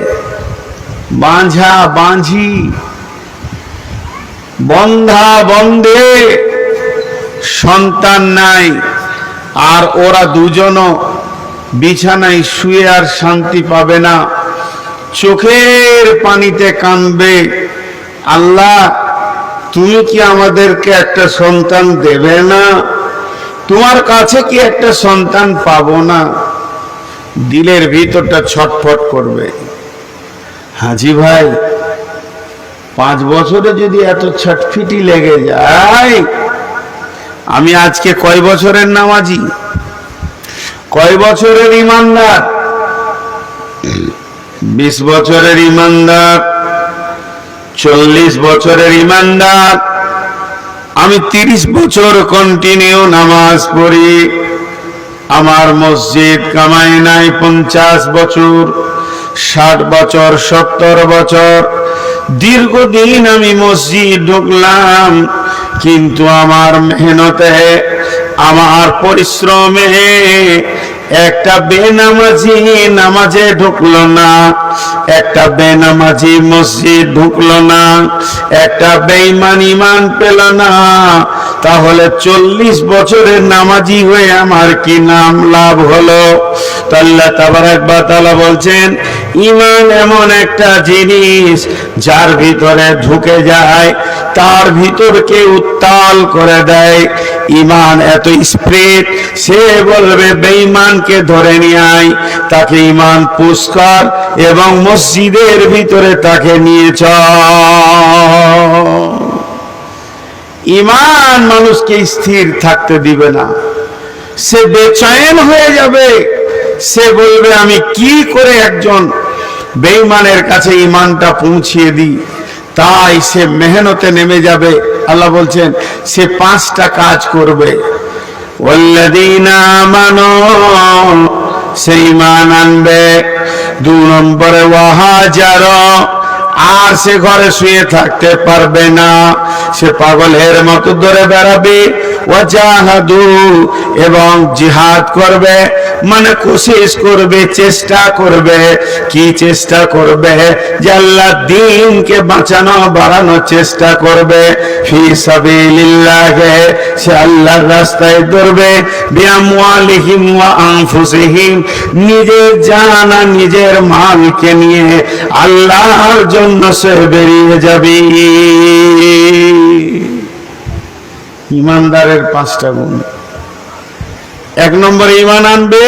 বাঁঝা বাঁঝি, বন্ধা বন্ধে, সন্তান নাই। আর ওরা 2 জনও বিছানায় শুয়ে আর শান্তি পাবে না, চোখের পানিতে কাঁদবে, আল্লাহ তুমি কি আমাদেরকে একটা সন্তান দেবে না? তোমার কাছে কি একটা সন্তান পাবো না, দিলের ভিতরটা ছটফট করবে। হাজি ভাই 5 বছরে যদি এত ছটফিটি লেগে যায়, আমি আজকে কয় বছরের নামাজি, কয় বছরের ইমানদার? 20 বছরের ইমানদার, 40 বছরের ইমানদার। আমি 30 বছর কন্টিনিউ নামাজ পড়ি, আমার মসজিদ কামাই নাই 50 বছর, 60 বছর, 70 বছর, দীর্ঘদিন আমি মসজিদ ঢুকলাম, কিন্তু আমার মেহনতে, আমার পরিশ্রমে একটা বেনামাজি নামাজে ঢুকলো না, একটা বেনামাজি মসজিদ ঢুকলো না, একটা বেঈমান ঈমান পেল না। তাহলে 40 বছরের নামাজি হয়ে আমার কি নাম লাভ হলো? তো আল্লাহ তাবারাক ওয়া তাআলা বলছেন, ঈমান এমন একটা জিনিস যার ভিতরে ঢুকে যায় তার ভিতরকে উত্তাল করে দেয়। ঈমান এত স্পিরিট, সে বলবে বেঈমানকে ধরে নিয়ে আয়, তাকে ঈমান পুশ কর এবং মসজিদের ভিতরে তাকে নিয়ে চল। ঈমান মানুষকে স্থির থাকতে দিবে না, সে বেচैन হয়ে যাবে। সে বলবে আমি কি করে একজন বেঈমানের কাছে ঈমানটা পৌঁছিয়ে দিই। তাই সে মেহনতে নেমে যাবে। আল্লাহ বলছেন সে 5টা কাজ করবে। ওয়াল্লাযীনা আমানু, সে ঈমান আনবে। 2 নম্বরে ওয়াহাজারা, আর সে ঘরে শুয়ে থাকতে পারবে না, সে পাগলের মতো দৌড়ে বেড়াবে। ওয়াজাহাদু, এবং জিহাদ করবে, মানে কোশিশ করবে, চেষ্টা করবে। কি চেষ্টা করবে? যে আল্লাহর দ্বীনকে বাঁচানো, বাড়ানোর চেষ্টা করবে। ফি সাবিলিল্লাহ, সে আল্লাহর রাস্তায় দৌড়বে। বিআমওয়ালিহিম ওয়া আনফুসিহিম, নিজের জান আর নিজের মালকে নিয়ে আল্লাহর জন্য সে বেরিয়ে যাবে। ইমানদারের 5টা গুণ। 1 নম্বরে ঈমান আনবে,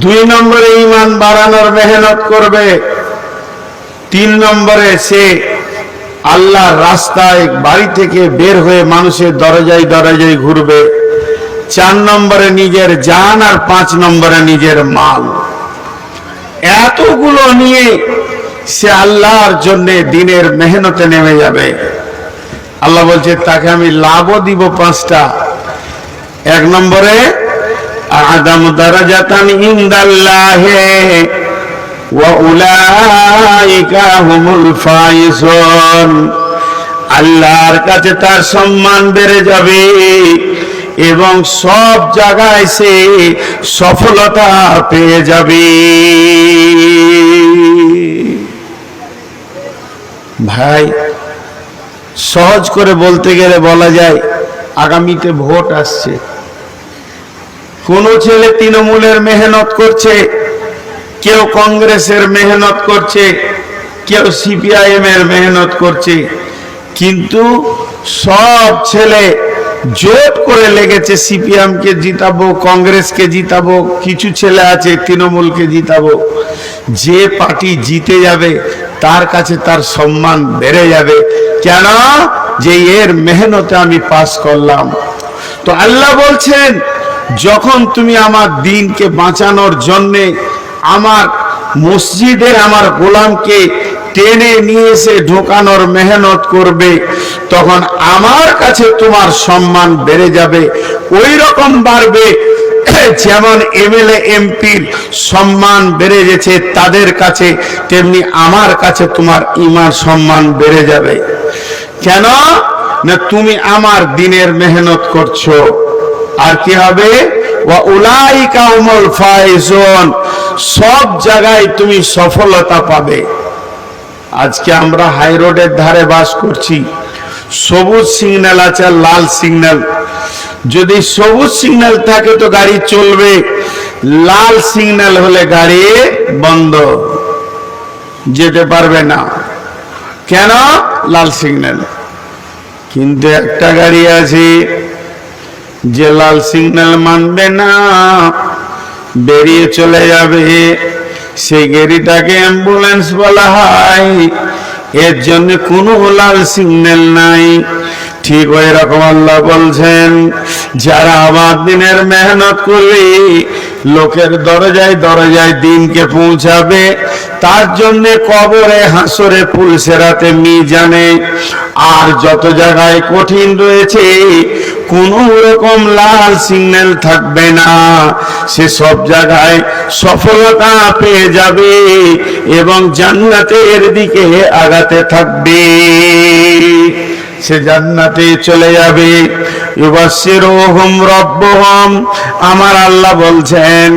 2 নম্বরে ঈমান বাড়ানোর মেহনত করবে, 3 নম্বরে সে আল্লাহর রাস্তায় বাড়ি থেকে বের হয়ে মানুষের দরজায় দরজায় ঘুরবে, 4 নম্বরে নিজের জান, আর 5 নম্বরে নিজের মাল। এতগুলো নিয়ে সে আল্লাহর জন্য দিনের মেহনতে নেমে যাবে। আল্লাহ বলছে তাকে আমি লাভও দিব 5টা। 1 নম্বরে আদামু দারাজাতান ইনদাল্লাহি ওয়া উলাইকা হুমুল ফাইজুন, আল্লাহর কাছে তার সম্মান বেড়ে যাবে এবং সব জায়গায় সে সফলতা পেয়ে যাবে। ভাই, সহজ করে বলতে গেলে বলা যায় আগামীতে ভোট আসছে। কোন ছেলে তৃণমূলের মেহনত করছে, কেউ কংগ্রেসের মেহনত করছে, কেউ সিপিআইএম এর মেহনত করছে, কিন্তু সব ছেলে জোট করে লেগেছে সিপিএম কে জিতাবো, কংগ্রেসকে জিতাবো, কিছু ছেলে আছে তৃণমূলকে জিতাবো। যে পার্টি জিতে যাবে তার কাছে তার সম্মান বেড়ে যাবে। কেন? যে এর মেহনতে আমি পাস করলাম। তো আল্লাহ বলছেন যখন তুমি আমার দ্বীনকে বাঁচানোর জন্য আমার মসজিদে আমার গোলামকে টেনে নিয়ে এসে ঢোকানোর মেহনত করবে, তখন আমার কাছে তোমার সম্মান বেড়ে যাবে। ওই রকম বাড়বে যেমন এমএলএ এমপির সম্মান বেড়ে গেছে তাদের কাছে, তেমনি আমার কাছে তোমার ঈমান সম্মান বেড়ে যাবে। কেন না তুমি আমার দ্বীনের মেহনত করছো। আর কি হবে? ওয়া উলাইকা হুমুল ফাইজুন, সব জায়গায় তুমি সফলতা পাবে। আজকে আমরা হাই রোডের ধারে বাস করছি, সবুজ সিগন্যাল আছে, লাল সিগন্যাল। যদি সবুজ সিগন্যাল থাকে তো গাড়ি চলবে, লাল সিগন্যাল হলে গাড়ি বন্ধ, যেতে পারবে না। কেন? লাল সিগন্যাল। কিন্তু একটা গাড়ি আছে যে লাল সিগন্যাল মানবে না, বেরিয়ে চলে যাবে, সেই গাড়িটাকে অ্যাম্বুলেন্স বলা হয়। এর জন্য কোনো লাল সিগন্যাল নাই। ঠিক ওই রকম আল্লাহ বলছেন, যারা আমার দিনের মেহনত করবে, লোকের দরজায় দরজায় দিনকে পৌঁছাবে, তার জন্য কবরে, হাসরে, পুলসেরাতে, মিজানে আর যত জায়গায় কঠিন রয়েছে, কোন রকম লাল সিগন্যাল থাকবে না। সে সব জায়গায় সফলতা পেয়ে যাবে এবং জান্নাতের দিকে আগাতে থাকবে, সে জান্নাতে চলে যাবে। ইউবাশশিরুহুম রাব্বুহুম, আমার আল্লাহ বলছেন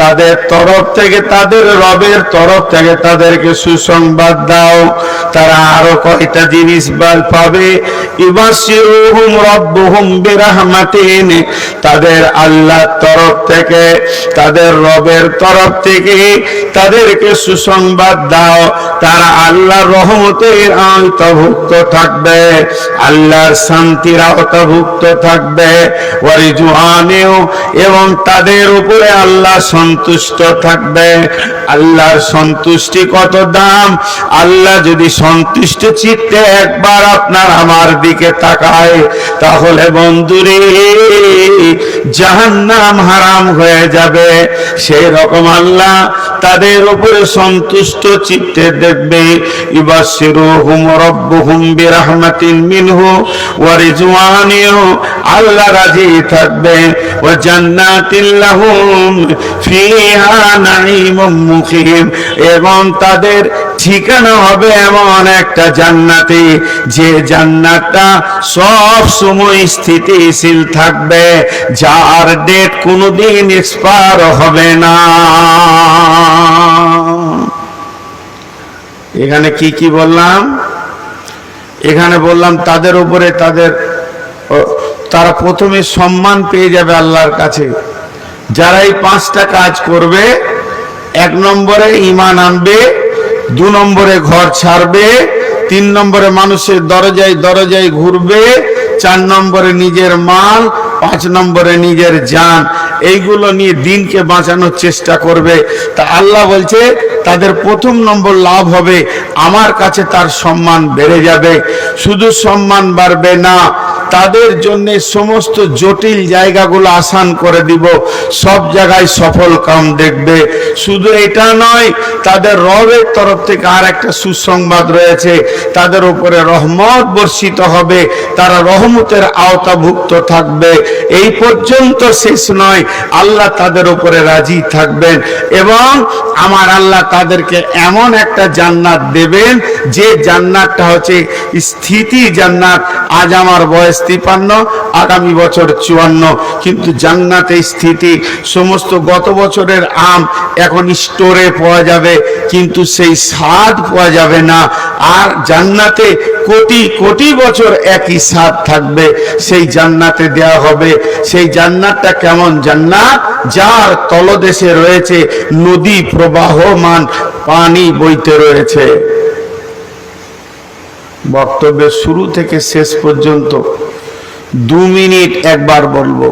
তাদের তরফ থেকে, তাদের রবের তরফ থেকে তাদেরকে সুসংবাদ দাও। তারা আরো কয়টা জিনিস পাবে। ইউবাশশিরুহুম রাব্বুহুম বিরাহমাতিন, তাদের আল্লাহর তরফ থেকে, তাদের রবের তরফ থেকে তাদেরকে সুসংবাদ দাও, তারা আল্লাহর রহমতের আওতাভুক্ত থাকবে, আল্লাহর শান্তির আওতাভুক্ত থাকবে। ওয়ারিজওয়ানেও, এবং তাদের উপরে আল্লাহ সন্তুষ্ট থাকবে। আল্লাহর সন্তুষ্টি কত দাম! আল্লাহ যদি সন্তুষ্ট চিত্তে একবার আপনার আমার দিকে তাকায়, তাহলে বন্ধুরে জাহান্নাম হারাম হয়ে যাবে। সেই রকম আল্লাহ তাদের উপরে সন্তুষ্ট চিত্তে দেখবে। ইবাশশিরুহুম রাব্বুহুম বিরাহমাতিন মিনহু ওয়া রিজওয়ানিহু, আল্লাহ রাজি থাকবে। ওয়া জান্নাতিল লাহুম ফিহা নাঈমুম মুকিম, এবং তাদের ঠিকানা হবে এমন একটা জান্নাতে, যে জান্নাতটা সব সময় স্থিতিশীল থাকবে, যার ডেট কোনোদিন এক্সপায়ার হবে না। এখানে কি কি বললাম? এখানে বললাম তাদের উপরে তারা প্রথমে সম্মান পেয়ে যাবে আল্লাহর কাছে। যারা এই 5টা কাজ করবে, 1 নম্বরে ঈমান আনবে, 2 নম্বরে ঘর ছাড়বে, 3 নম্বরে মানুষের দরজায় দরজায় ঘুরবে, 4 নম্বরে নিজের মাল, 5 নম্বরে নিজের জান, এইগুলো নিয়ে দিনকে বাঁচানোর চেষ্টা করবে। তা আল্লাহ বলছে তাদের প্রথম নম্বর লাভ হবে, আমার কাছে তার সম্মান বেড়ে যাবে। শুধু সম্মান বাড়বে না, তাদের জন্য সমস্ত জটিল জায়গাগুলো আসান করে দিব, সব জায়গায় সফল কাম দেখবে। শুধু এটা নয়, তাদের রবের তরফ থেকে আর একটা সুসংবাদ রয়েছে, তাদের উপরে রহমত বর্ষিত হবে, তারা রহমতের আওতাভুক্ত থাকবে। এই পর্যন্ত শেষ নয়, আল্লাহ তাদের উপরে রাজি থাকবেন এবং আমার আল্লাহ তাদেরকে এমন একটা জান্নাত দেবেন, যে জান্নাতটা হচ্ছে স্থিতি জান্নাত। আজ আমার বয়স 53, আগামী বছর 54, কিন্তু জান্নাতে স্থিতি। সমস্ত গত বছরের আম এখন স্টোরে পাওয়া যাবে, কিন্তু সেই স্বাদ পাওয়া যাবে না। আর জান্নাতে কোটি কোটি বছর একই স্বাদ থাকবে, সেই জান্নাতে দেয়া হবে। সেই জান্নাতটা কেমন জান্নাত? যার তলদেশে রয়েছে নদী প্রবাহমান, পানি বইতে রয়েছে। বক্তব্যের শুরু থেকে শেষ পর্যন্ত 2 মিনিট একবার বলবো।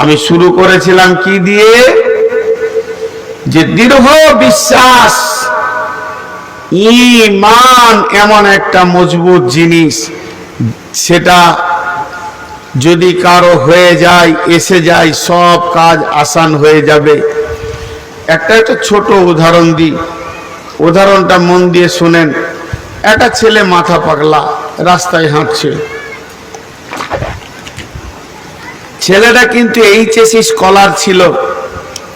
আমি শুরু করেছিলাম কি দিয়ে? যে দৃঢ় বিশ্বাস, ঈমান এমন একটা মজবুত জিনিস, সেটা যদি কারো হয়ে যায়, এসে যায়, সব কাজ আসান হয়ে যাবে। একটা ছোট উদাহরণ দিই, উদাহরণটা মন দিয়ে শুনেন। একটা ছেলে মাথা পাগলা, রাস্তায় হাঁটছে। ছেলেটা কিন্তু এইচএসসি স্কলার ছিল,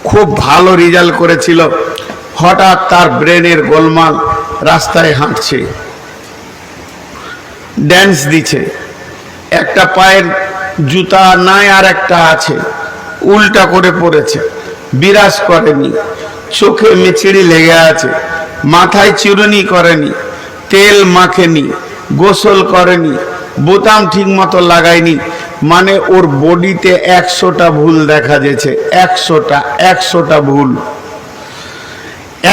খুব ভালো রেজাল্ট করেছিল। হঠাৎ তার ব্রেনের গোলমাল, রাস্তায় হাঁটছে, ড্যান্স দিচ্ছে, একটা পায়ের জুতা নাই আর একটা আছে, উল্টা করে পড়েছে, বিরাজ করেনি, চোখে মেচিড়ি লেগে আছে, মাথায় চিরুনি করেনি, তেল মাখেনি, গোসল করেনি, বোতাম ঠিক মতো লাগায়নি। মানে ওর বডিতে 100টা ভুল দেখা যাচ্ছে, 100টা ভুল।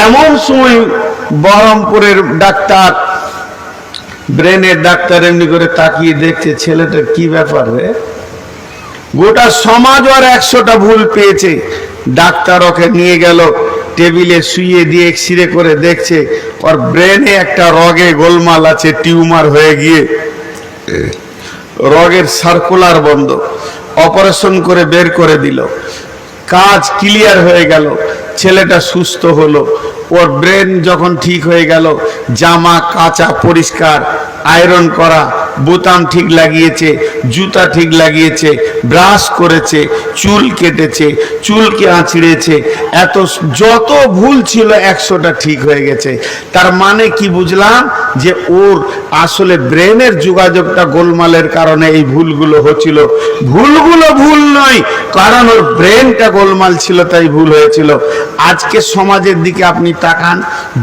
এমন সময় বহরমপুরের ডাক্তার, ব্রেনের ডাক্তার এমনি করে তাকিয়ে দেখছে, ছেলেটার কি ব্যাপার রে? গোটা সমাজ ওর 100টা ভুল পেয়েছে। ডাক্তার ওকে নিয়ে গেল, টেবিলে শুইয়ে দিয়ে এক্সরে করে দেখছে ওর ব্রেনে একটা রগে গোলমাল আছে, টিউমার হয়ে গিয়ে রগের সার্কুলার বন্ধ। অপারেশন করে বের করে দিল, কাজ ক্লিয়ার হয়ে গেল, ছেলেটা সুস্থ হলো। ওর ব্রেন যখন ঠিক হয়ে গেল, জামা কাচা পরিষ্কার, আয়রন করা, বোতাম ঠিক লাগিয়েছে, জুতা ঠিক লাগিয়েছে, ব্রাশ করেছে, চুল কেটেছে, চুলকে আঁচড়েছে, এত যত ভুল ছিল 100টা ঠিক হয়ে গেছে। তার মানে কি বুঝলাম? যে ওর আসলে ব্রেনের যোগাযোগটা গোলমালের কারণে এই ভুলগুলো হচ্ছিল। ভুলগুলো ভুল নয়, কারণ ওর ব্রেনটা গোলমাল ছিল, তাই ভুল হয়েছিল। আজকে সমাজের দিকে আপনি তাকান,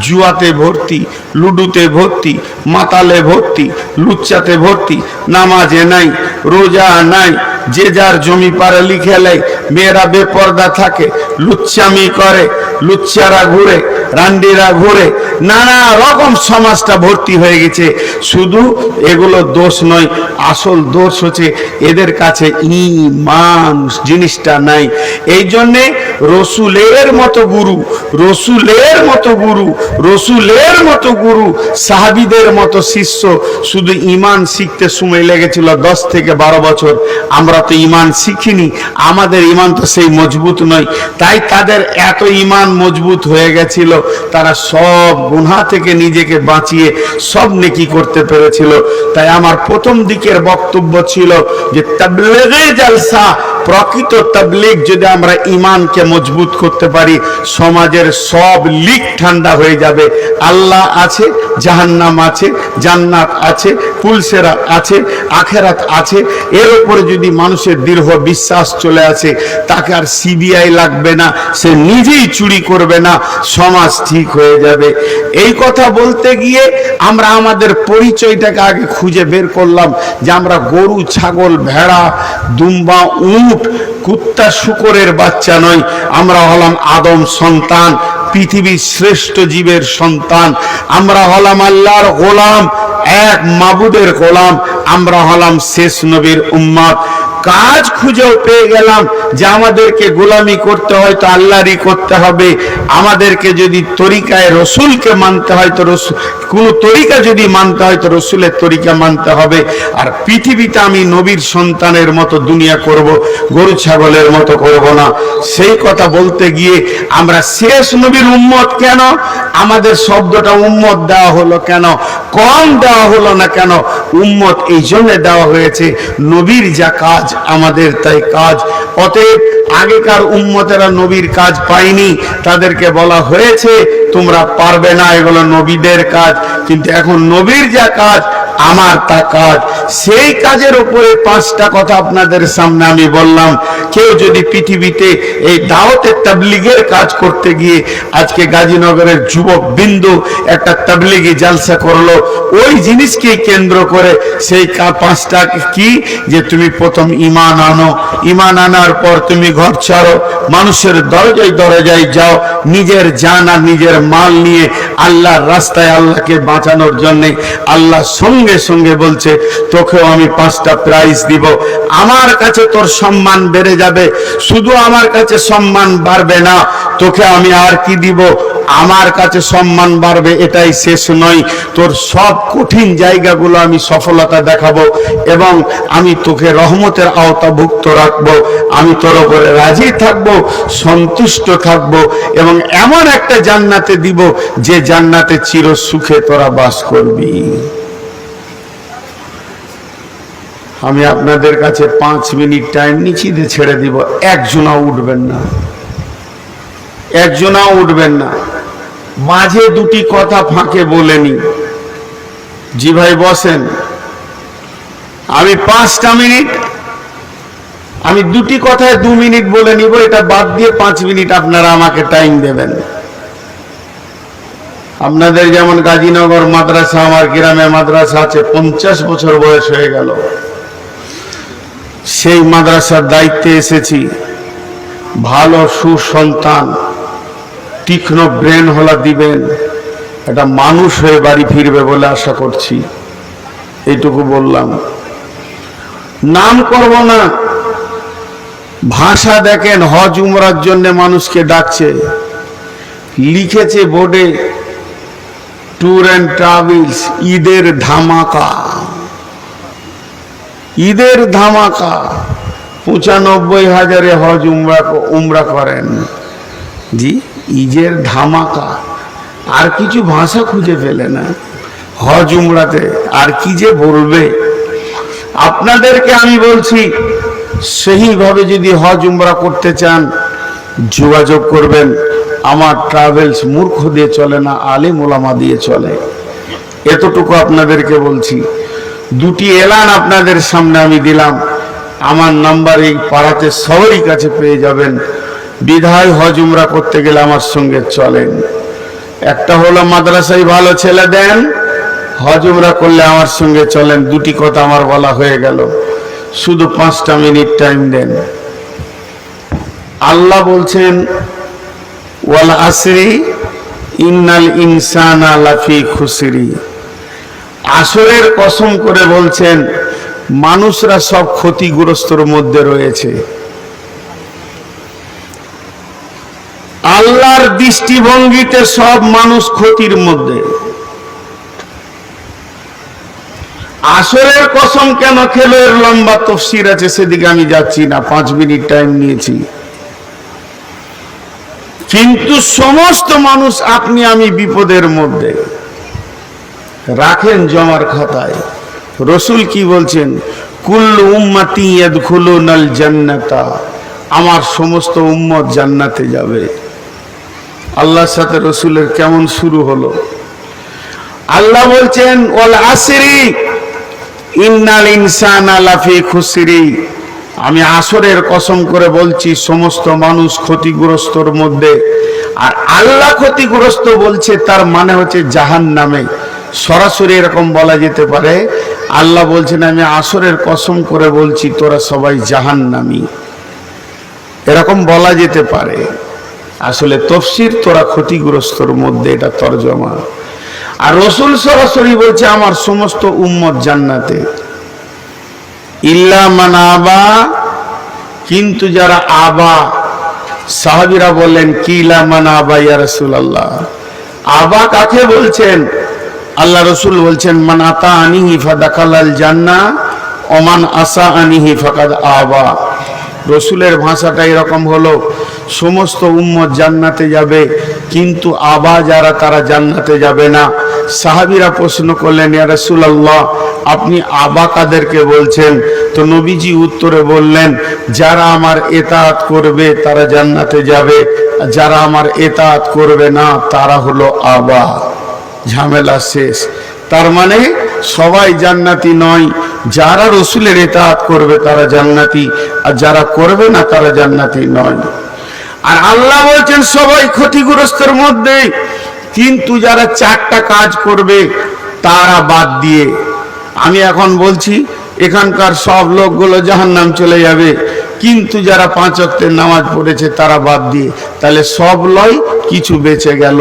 জুয়াতে ভর্তি, লুডুতে ভর্তি, মাতালে ভর্তি, লুচ্চাতে ভর্তি, নামাজে নাই, রোজা নাই, যে যার জমি পারে লিখে লেয়, মেয়েরা বেপর্দা থাকে, লুচ্চামি করে, লুচ্চারা ঘুরে, রান্ডিরা ঘুরে, নানা রকম সমাজটা ভর্তি হয়ে গেছে। শুধু এগুলো দোষ নয়, আসল দোষ হচ্ছে এদের কাছে ঈমান জিনিসটা নাই। এই জন্যে রসুলের মতো গুরু, রসুলের মতো গুরু, রসুলের মতো গুরু, সাহাবীদের মতো শিষ্য, শুধু ঈমান শিখতে সময় লেগেছিল 10 থেকে 12 বছর। আমরা তো ঈমান শিখিনি, আমাদের ঈমান তো সেই মজবুত নয়, তাই তাদের এত ঈমান মজবুত হয়ে গেছিল, তারা সব গুনাহ থেকে নিজেকে বাঁচিয়ে সব নেকি করতে পেরেছিল। তাই আমার প্রথম দিকের বক্তব্য ছিল যে তাবলীগে জালসা, প্রকৃত তাবলীগ যদি আমরা ঈমানকে মজবুত করতে পারি, সমাজের সব লিক ঠান্ডা হয়ে যাবে। আল্লাহ আছে, জাহান্নাম আছে, জান্নাত আছে, পুলসেরা আছে, আখেরাত আছে, এর উপরে যদি মানুষের দৃঢ় বিশ্বাস চলে আসে, তাকে আর সিবিআই লাগবে না, সে নিজেই চুরি করবে না, সমাজ ঠিক হয়ে যাবে। এই কথা বলতে গিয়ে আমরা আমাদের পরিচয়টাকে আগে খুঁজে বের করলাম যে আমরা গরু, ছাগল, ভেড়া, দুম্বা, উট, কুত্তা, শূকরের বাচ্চা নই, আমরা হলাম আদম সন্তান, পৃথিবীর শ্রেষ্ঠ জীবের সন্তান। আমরা হলাম আল্লাহর গোলাম, এক মাবুদের গোলাম, আমরা হলাম শেষ নবীর উম্মত। কাজ খুঁজেও পেয়ে গেলাম যে আমাদেরকে গোলামি করতে হয় তো আল্লাহরই করতে হবে। আমাদেরকে যদি তরিকায় রসুলকে মানতে হয় তো কোন তরিকা যদি মানতে হয় তো রসুলের তরিকা মানতে হবে। আর পৃথিবীতে আমি নবীর সন্তানের মতো দুনিয়া করব, গরু ছাগলের মতো করব না। সেই কথা বলতে গিয়ে আমরা শেষ নবীর উম্মত কেন, আমাদের শব্দটা উম্মত দেওয়া হলো কেন, কম দেওয়া হলো না কেন? উম্মত এই জন্য দেওয়া হয়েছে, নবীর যা কাজ আমাদের তাই কাজ। অতএব আগেকার উম্মতেরা নবীর কাজ পায়নি, তাদেরকে বলা হয়েছে তোমরা পারবে না, এগুলো নবীদের কাজ। কিন্তু এখন নবীর যা কাজ আমার তা কাজ। সেই কাজের উপরে 5টা কথা আপনাদের সামনে আমি বললাম। কেউ যদি পৃথিবীতে এই দাওয়াতের তাবলীগের কাজ করতে গিয়ে, আজকে গাজীনগরের যুবক বিন্দু একটা তাবলীগি জালসা করলো, ওই জিনিসকে কেন্দ্র করে সেই 5টা কি, যে তুমি প্রথম ঈমান আনো, ঈমান আনার পর তুমি ঘর ছাড়ো, মানুষের দরজায় দরজায় যাও, নিজের জান আর নিজের মাল নিয়ে আল্লাহর রাস্তায় আল্লাহকে বাঁচানোর জন্য। আল্লাহ সঙ্গে সঙ্গে বলছে তোকেও আমি 5টা প্রাইজ দিব, আমার কাছে তোর সম্মান বেড়ে যাবে। শুধু আমার কাছে সম্মান বাড়বে না, তোকে আমি আর কি দিব, আমার কাছে সম্মান বাড়বে এটাই শেষ নয়, তোর সব কঠিন জায়গাগুলো আমি সফলতা দেখাবো এবং আমি তোকে রহমতের আওতাভুক্ত রাখবো। আমি তোর উপরে রাজি থাকবো, সন্তুষ্ট থাকবো এবং এমন একটা জান্নাতে দিব যে জান্নাতে চির সুখে তোরা বাস করবি। আমি আপনাদের কাছে 5 মিনিট টাইম নিচ্ছি, দিয়ে ছেড়ে দিব। একজনাও উঠবেন না, একজনাও উঠবেন না। মাঝে 2টি কথা ফাঁকে বলেনি। জি ভাই বসেন। আমি 5টা মিনিট, আমি 2টি কথায় 2 মিনিট বলে নিব, এটা বাদ দিয়ে 5 মিনিট আপনারা আমাকে টাইম দেবেন। আপনাদের যেমন গাজীনগর মাদ্রাসা, আমার গ্রামে মাদ্রাসা আছে, 50 বছর বয়স হয়ে গেল। সেই মাদ্রাসার দায়িত্বে এসেছি। ভালো সুসন্তান, তীক্ষ্ণ ব্রেন হলা দিবেন, একটা মানুষ হয়ে বাড়ি ফিরবে বলে আশা করছি। এইটুকু বললাম। নাম করব না, ভাষা দেখেন, হজ উমরার জন্য মানুষকে ডাকছে, লিখেছে বোর্ডে ট্যুর অ্যান্ড ট্রাভেলস, ঈদের ধামাকা, ঈদের ধামাকা, ৯৫,০০০ হজ উমরা করেন। জি, ঈদের ধামাকা। আর কিছু ভাষা খুঁজে পেলে না হজ উমরাতে, আর কি যে বলবে। আপনাদেরকে আমি বলছি, সেইভাবে যদি হজ উমরা করতে চান যোগাযোগ করবেন। আমার ট্রাভেলস মূর্খ দিয়ে চলে না, আলেম ওলামা দিয়ে চলে। এতটুকু আপনাদেরকে বলছি। দুটি এলান আপনাদের সামনে আমি দিলাম, আমার নাম্বার এই পাড়াতে সবারই কাছে পেয়ে যাবেন। বিধায় হজ উমরা করতে গেলে আমার সঙ্গে চলেন। একটা হলো মাদ্রাসায় ভালো ছেলে দেন, হজ উমরা করলে আমার সঙ্গে চলেন। দুটি কথা আমার বলা হয়ে গেল। শুধু 5টা মিনিট টাইম দেন। আল্লাহ বলছেন ওয়াল আসরি ইন্নাল ইনসানা লাফি খুসরি। আসরের কসম করে বলছেন মানুষরা সব ক্ষতিগ্রস্তর মধ্যে রয়েছে। আল্লাহর দৃষ্টিভঙ্গিতে সব মানুষ ক্ষতির মধ্যে। আসরের কসম কেন খেলো, এর লম্বা তফসির আছে, সেদিকে আমি যাচ্ছি না, 5 মিনিট টাইম নিয়েছি। কিন্তু সমস্ত মানুষ আপনি আমি বিপদের মধ্যে। রাখেন জমার খাতায়, রসুল কি বলছেন, কুল্লু উম্মতি ইয়াদখুলুনাল জান্নাতা, আমার সমস্ত উম্মত জান্নাতে যাবে। আল্লাহর সাথে রসুলের কেমন শুরু হলো। আল্লাহ বলছেন ওয়াল আসরি ইন্নাল ইনসানা লাফি খুসরি। আমি আসরের কসম করে বলছি সমস্ত মানুষ ক্ষতিগ্রস্তর মধ্যে। আর আল্লাহ ক্ষতিগ্রস্ত বলছে, তার মানে হচ্ছে জাহান্নামে। সরাসরি এরকম বলা যেতে পারে, আল্লাহ বলছেন আমি আসরের কসম করে বলছি তোরা সবাই জাহান্নামী, এরকম বলা যেতে পারে। আসলে তফসির তোরা ক্ষতিগ্রস্তর মধ্যে, এটা তরজমা। আর রসুল সরাসরি বলছে আমার সমস্ত উম্মত জান্নাতে, ইল্লা মান আবা, কিন্তু যারা আবা। সাহাবীরা বললেন কি লা মান আবা ইয়া রাসূলুল্লাহ, আবা কাকে বলছেন? আল্লাহ রসুল বলছেন মান আতা আনিহি ফাদাখালাল জান্নাহ ওয়া মান আসা আনিহি ফাকাদ আবা। রসুলের ভাষাটা এরকম হলো, সমস্ত উম্মত জান্নাতে যাবে, কিন্তু আবা যারা তারা জান্নাতে যাবে না। সাহাবীরা প্রশ্ন করলেন ইয়া রাসূলুল্লাহ আপনি আবা কাদেরকে বলছেন? তো নবীজি উত্তরে বললেন যারা আমার ইতাআত করবে তারা জান্নাতে যাবে, যারা আমার ইতাআত করবে না তারা হলো আবা। ঝামেলা শেষ। তার মানে সবাই জান্নাতি নয়, যারা রসুলের ইতাআত করবে তারা জান্নাতি, আর যারা করবে না তারা জান্নাতি নয়। আর আল্লাহ বলছেন সবাই ক্ষতিগ্রস্তের মধ্যে, কিন্তু যারা 4টা কাজ করবে তারা বাদ দিয়ে। আমি এখন বলছি এখানকার সব লোকগুলো জাহান্নাম চলে যাবে, কিন্তু যারা 5 ওয়াক্তের নামাজ পড়েছে তারা বাদ দিয়ে, তাহলে সব লয় কিছু বেঁচে গেল।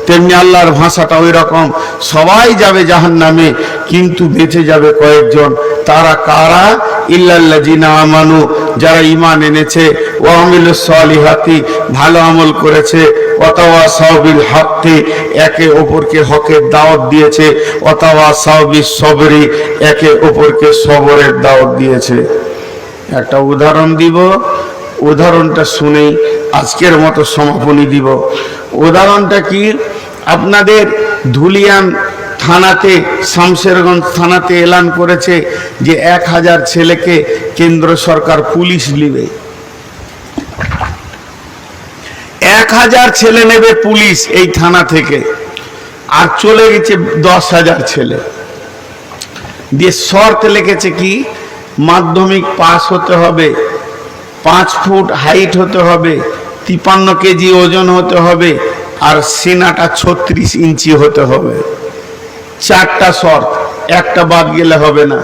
তেমনি আল্লাহর ভাষাটা ওই রকম, সবাই যাবে জাহান্নামে কিন্তু বেঁচে যাবে কয়েকজন। তারা কারা? ইল্লাল্লাযিনা আমানু, যারা ঈমান এনেছে, ওয়া আমিলুস সলিহাতি, ভালো আমল করেছে, ওয়া তাওয়াসাউ বিল হক্কি, একে অপরকে হকের দাওয়াত দিয়েছে, ওয়া তাওয়াসাউ বিস সবরি, একে অপরকে সবরের দাওয়াত দিয়েছে। একটা উদাহরণ দিব, উদাহরণটা শুনেই আজকের মতো সমাপনী দিব। উদাহরণটা কি? আপনাদের ধুলিয়ান থানাতে, শামশেরগঞ্জ থানাতে এলান করেছে যে 1000 ছেলেকে কেন্দ্র সরকার পুলিশ নেবে। 1000 ছেলে নেবে পুলিশ এই থানা থেকে, আর চলে গেছে 10,000 ছেলে। দিয়ে শর্ত লিখেছে কি, মাধ্যমিক পাস হতে হবে, 5 ফুট হাইট হতে হবে, 53 কেজি ওজন হতে হবে, আর সিনাটা 36 ইঞ্চি হতে হবে। 4টা শর্ত, একটা বাদ গেলে হবে না।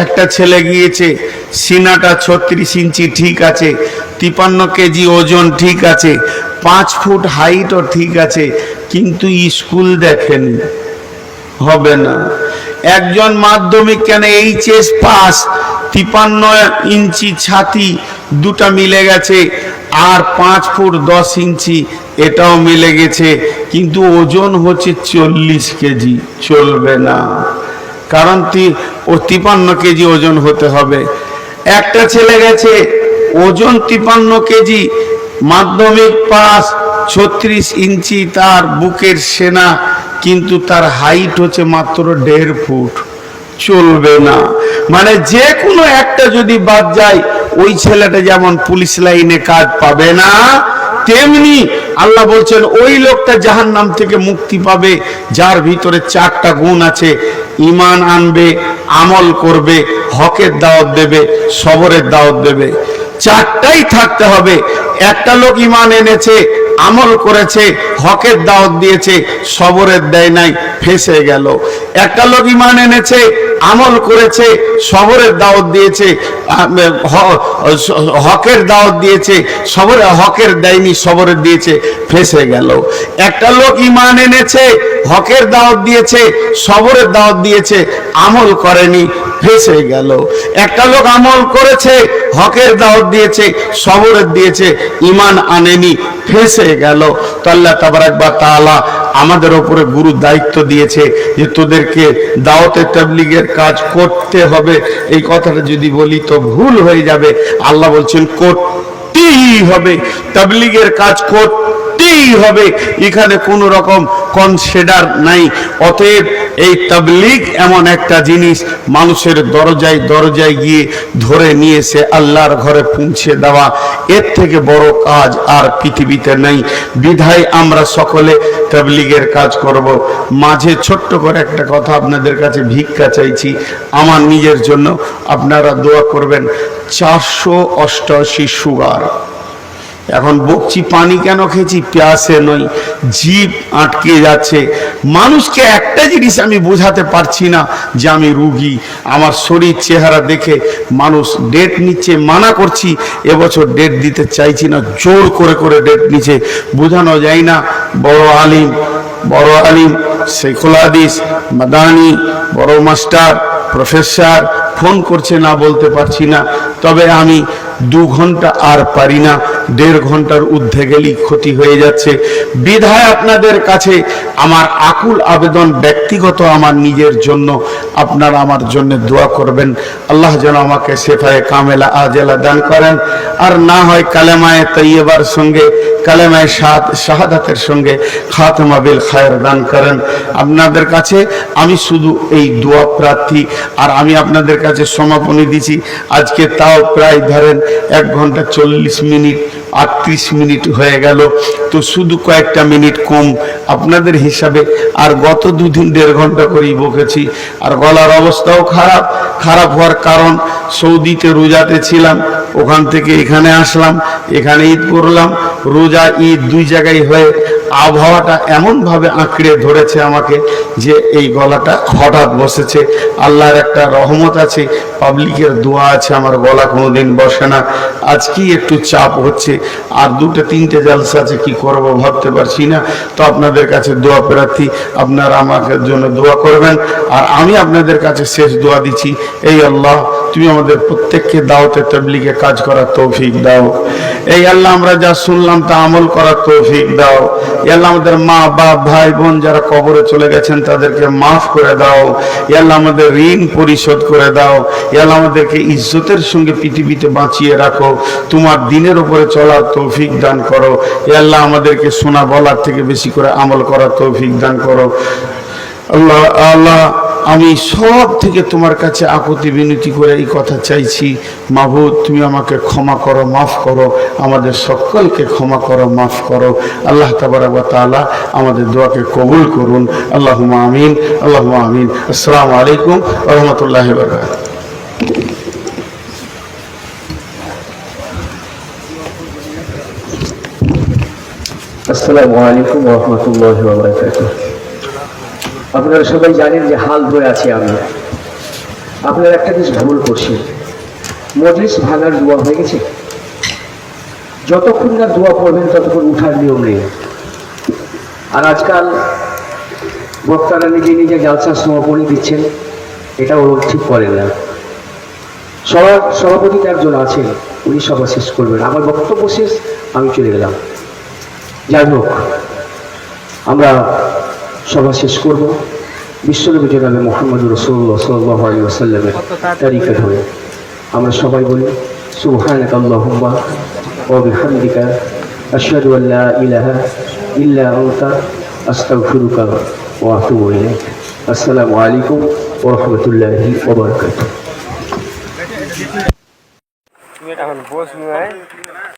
একটা ছেলে গিয়েছে, সিনাটা 36 ইঞ্চি ঠিক আছে, 53 কেজি ওজন ঠিক আছে, 5 ফুট হাইটও ঠিক আছে, কিন্তু স্কুল দেখেনি, হবে না। একজন মাধ্যমিক কেন, এইচএস পাস, 53 ইঞ্চি ছাতি, দুটা মিলে গেছে, আর 5 ফুট 10 ইঞ্চি এটাও মিলে গেছে, কিন্তু ওজন হচ্ছে 40 কেজি, চলবে না। কারণ ও 53 কেজি ওজন হতে হবে। একটা ছেলে গেছে, ওজন 53 কেজি, মাধ্যমিক পাস, 36 ইঞ্চি তার বুকের সেনা, কিন্তু তার হাইট হচ্ছে মাত্র 1.5 ফুট, চলবে না। মানে যে কোনো একটা যদি বাদ যায়, ওই ছেলেটা যেমন পুলিশ লাইনে কাজ পাবে না, তেমনি আল্লাহ বলছেন ওই লোকটা জাহান্নাম থেকে মুক্তি পাবে যার ভিতরে 4টা গুণ আছে। ঈমান আনবে, আমল করবে, হকের দাওয়াত দেবে, সবরের দাওয়াত দেবে, 4টাই থাকতে হবে। একটা লোক ঈমান এনেছে, আমল করেছে, হকের দাওয়াত দিয়েছে, সবরের দেয় নাই, ফেঁসে গেল। একটা লোক ঈমান এনেছে, আমল করেছে, সবরের দাওয়াত দিয়েছে, হকের দাওয়াত দিয়েছে, হকের দেয়নি, সবরের দিয়েছে, ফেঁসে গেল। একটা লোক ঈমান এনেছে, হকের দাওয়াত দিয়েছে, সবরের দাওয়াত দিয়েছে, আমল করেনি, ফেঁসে গেল। একটা লোক আমল করেছে, হকের দাওয়াত দিয়েছে, সবরের দিয়েছে, ঈমান আনেনি, ফেঁসে গেল। তো আল্লাহ তাবারাক ওয়া তাআলা আমাদের উপরে গুরু দায়িত্ব দিয়েছে যে তোদেরকে দাওয়াতে তাবলীগের কাজ করতে হবে। এই কথাটা যদি বলি তো ভুল হয়ে যাবে। আল্লাহ বলছেন করতেই হবে, তাবলীগের কাজ করতেই হবে, এখানে কোনো রকম কনসিডার নাই। অতএব এই তাবলীগ এমন একটা জিনিস, মানুষের দরজায় দরজায় গিয়ে ধরে নিয়ে এসে আল্লাহর ঘরে পৌঁছে দেওয়া, এর থেকে বড় কাজ আর পৃথিবীতে নেই। বিধায় আমরা সকলে তাবলীগের কাজ করব। মাঝে ছোট্ট করে একটা কথা আপনাদের কাছে ভিক্ষা চাইছি, আমার নিজের জন্য আপনারা দোয়া করবেন। 488 সুগার। এখন বকছি পানি কেন খেয়েছি, প্যাসে নই, জিভ আটকে যাচ্ছে। মানুষকে একটা জিনিস আমি বোঝাতে পারছি না যে আমি রুগী। আমার শরীর চেহারা দেখে মানুষ ডেট নিচ্ছে, মানা করছি, এবছর ডেট দিতে চাইছি না, জোর করে করে ডেট নিচ্ছে, বোঝানো যায় না। বড় আলিম শেখুল হাদিস মাদানি, বড় মাস্টার, প্রফেসর ফোন করছে, না বলতে পারছি না। তবে আমি 2 ঘন্টা আর পারি না, 1.5 ঘন্টার ঊর্ধ্বে গেলেই ক্ষতি হয়ে যাচ্ছে। বিধায় আপনাদের কাছে আমার আকুল আবেদন, ব্যক্তিগত আমার নিজের জন্য, আপনারা আমার জন্য দোয়া করবেন। আল্লাহ যেন আমাকে শেফায়ে কামেলা আজেলা দান করেন, আর না হয় কালেমায়ে তাইয়্যিবার সঙ্গে, কালেমায়ে শাহাদাতের সঙ্গে খাতেমা বিল খায়র দান করেন। আপনাদের কাছে আমি শুধু এই দোয়া প্রার্থী। আর আমি আপনাদের কাছে সমাপনী দিছি, আজকে তাও প্রায় ধরেন 1 ঘন্টা 40 মিনিট 38 মিনিট হয়ে গেল। তো শুধু কয়েকটা মিনিট কম আপনাদের হিসাবে। আর গত 2 দিন 1.5 ঘন্টা করেই বকেছি। আর গলার অবস্থাও খারাপ হওয়ার কারণ, সৌদিতে রোজাতে ছিলাম, ওখান থেকে এখানে আসলাম, এখানে ঈদ করলাম, রোজা ঈদ 2 জায়গায় হয়ে আবহাওয়াটা এমনভাবে আঁকড়ে ধরেছে আমাকে যে এই গলাটা হঠাৎ বসেছে। আল্লাহর একটা রহমত আছে, পাবলিকের দোয়া আছে, আমার গলা কোনোদিন বসে না। আজকেই একটু চাপ হচ্ছে, আর 2-3টে জালসা আছে, কি করব ভাবতে পারছি না। তো আপনাদের কাছে দোয়া প্রার্থী, আপনারা আমাকে জন্য দোয়া করবেন। আর আমি আপনাদের কাছে শেষ দোয়া দিচ্ছি, এই আল্লাহ তুমি আমাদের প্রত্যেককে দাওয়াতে তাবলীগে কাজ করার তৌফিক দাও। এই আল্লাহ আমরা যা শুনলাম তা আমল করার তৌফিক দাও। এই আল্লাহ আমাদের মা বাপ ভাই বোন যারা কবরে চলে গেছেন তাদেরকে মাফ করে দাও। এই আল্লাহ আমাদের ঋণ পরিশোধ করে দাও। এই আল্লাহ আমাদেরকে ইজ্জতের সঙ্গে পৃথিবীতে বাঁচিয়ে রাখো, তোমার দিনের উপরে চলার তৌফিক দান করো। এই আল্লাহ আমাদেরকে শোনা বলার থেকে বেশি করে আমল করার তৌফিক দান করো। আল্লাহ আমি সব থেকে তোমার কাছে আকুতি বিনতি করে এই কথা চাইছি, মাবুদ তুমি আমাকে ক্ষমা করো, মাফ করো, আমাদের সকলকে ক্ষমা করো, মাফ করো। আল্লাহ তাবারাক ওয়া তাআলা আমাদের দোয়াকে কবুল করুন। আল্লাহুম্মা আমিন, আল্লাহুম্মা আমিন। আসসালামু আলাইকুম ওয়া রাহমাতুল্লাহি ওয়া বারাকাতুহু। আসসালামু আলাইকুম ওয়া রাহমাতুল্লাহি ওয়া বারাকাতুহু। আপনারা সবাই জানেন যে হাল ধরে আছি আমি। আপনারা একটা জিনিস ভুল করছেন, মজলিস ভাঙার দোয়া হয়ে গেছে, যতক্ষণ না দোয়া পড়বেন ততক্ষণ উঠার নিয়ম নেই। আর আজকাল বক্তারা নিজে নিজে জালসার সমাপনী দিচ্ছেন, এটা ওরা ঠিক করেন না। সভাপতিতে একজন আছেন, উনি সভা শেষ করবেন। আমার বক্তব্য শেষ, আমি চলে গেলাম। যাই হোক, আমরা সভা শেষ করব বিশ্বনবী জনাবে মুহাম্মদ রাসূলুল্লাহ সাল্লাল্লাহু আলাইহি ওয়াসাল্লামের তরিকা ধরে। আমরা সবাই বলি সুবহানাকা আল্লাহুম্মা ওয়া বিহামদিকা আশহাদু আল লা ইলাহা ইল্লা আনতা আস্তাগফিরুকা ওয়া আতুবু ইলাইক। আসসালামু আলাইকুম ওয়া রাহমাতুল্লাহি ওয়া বারাকাতুহু।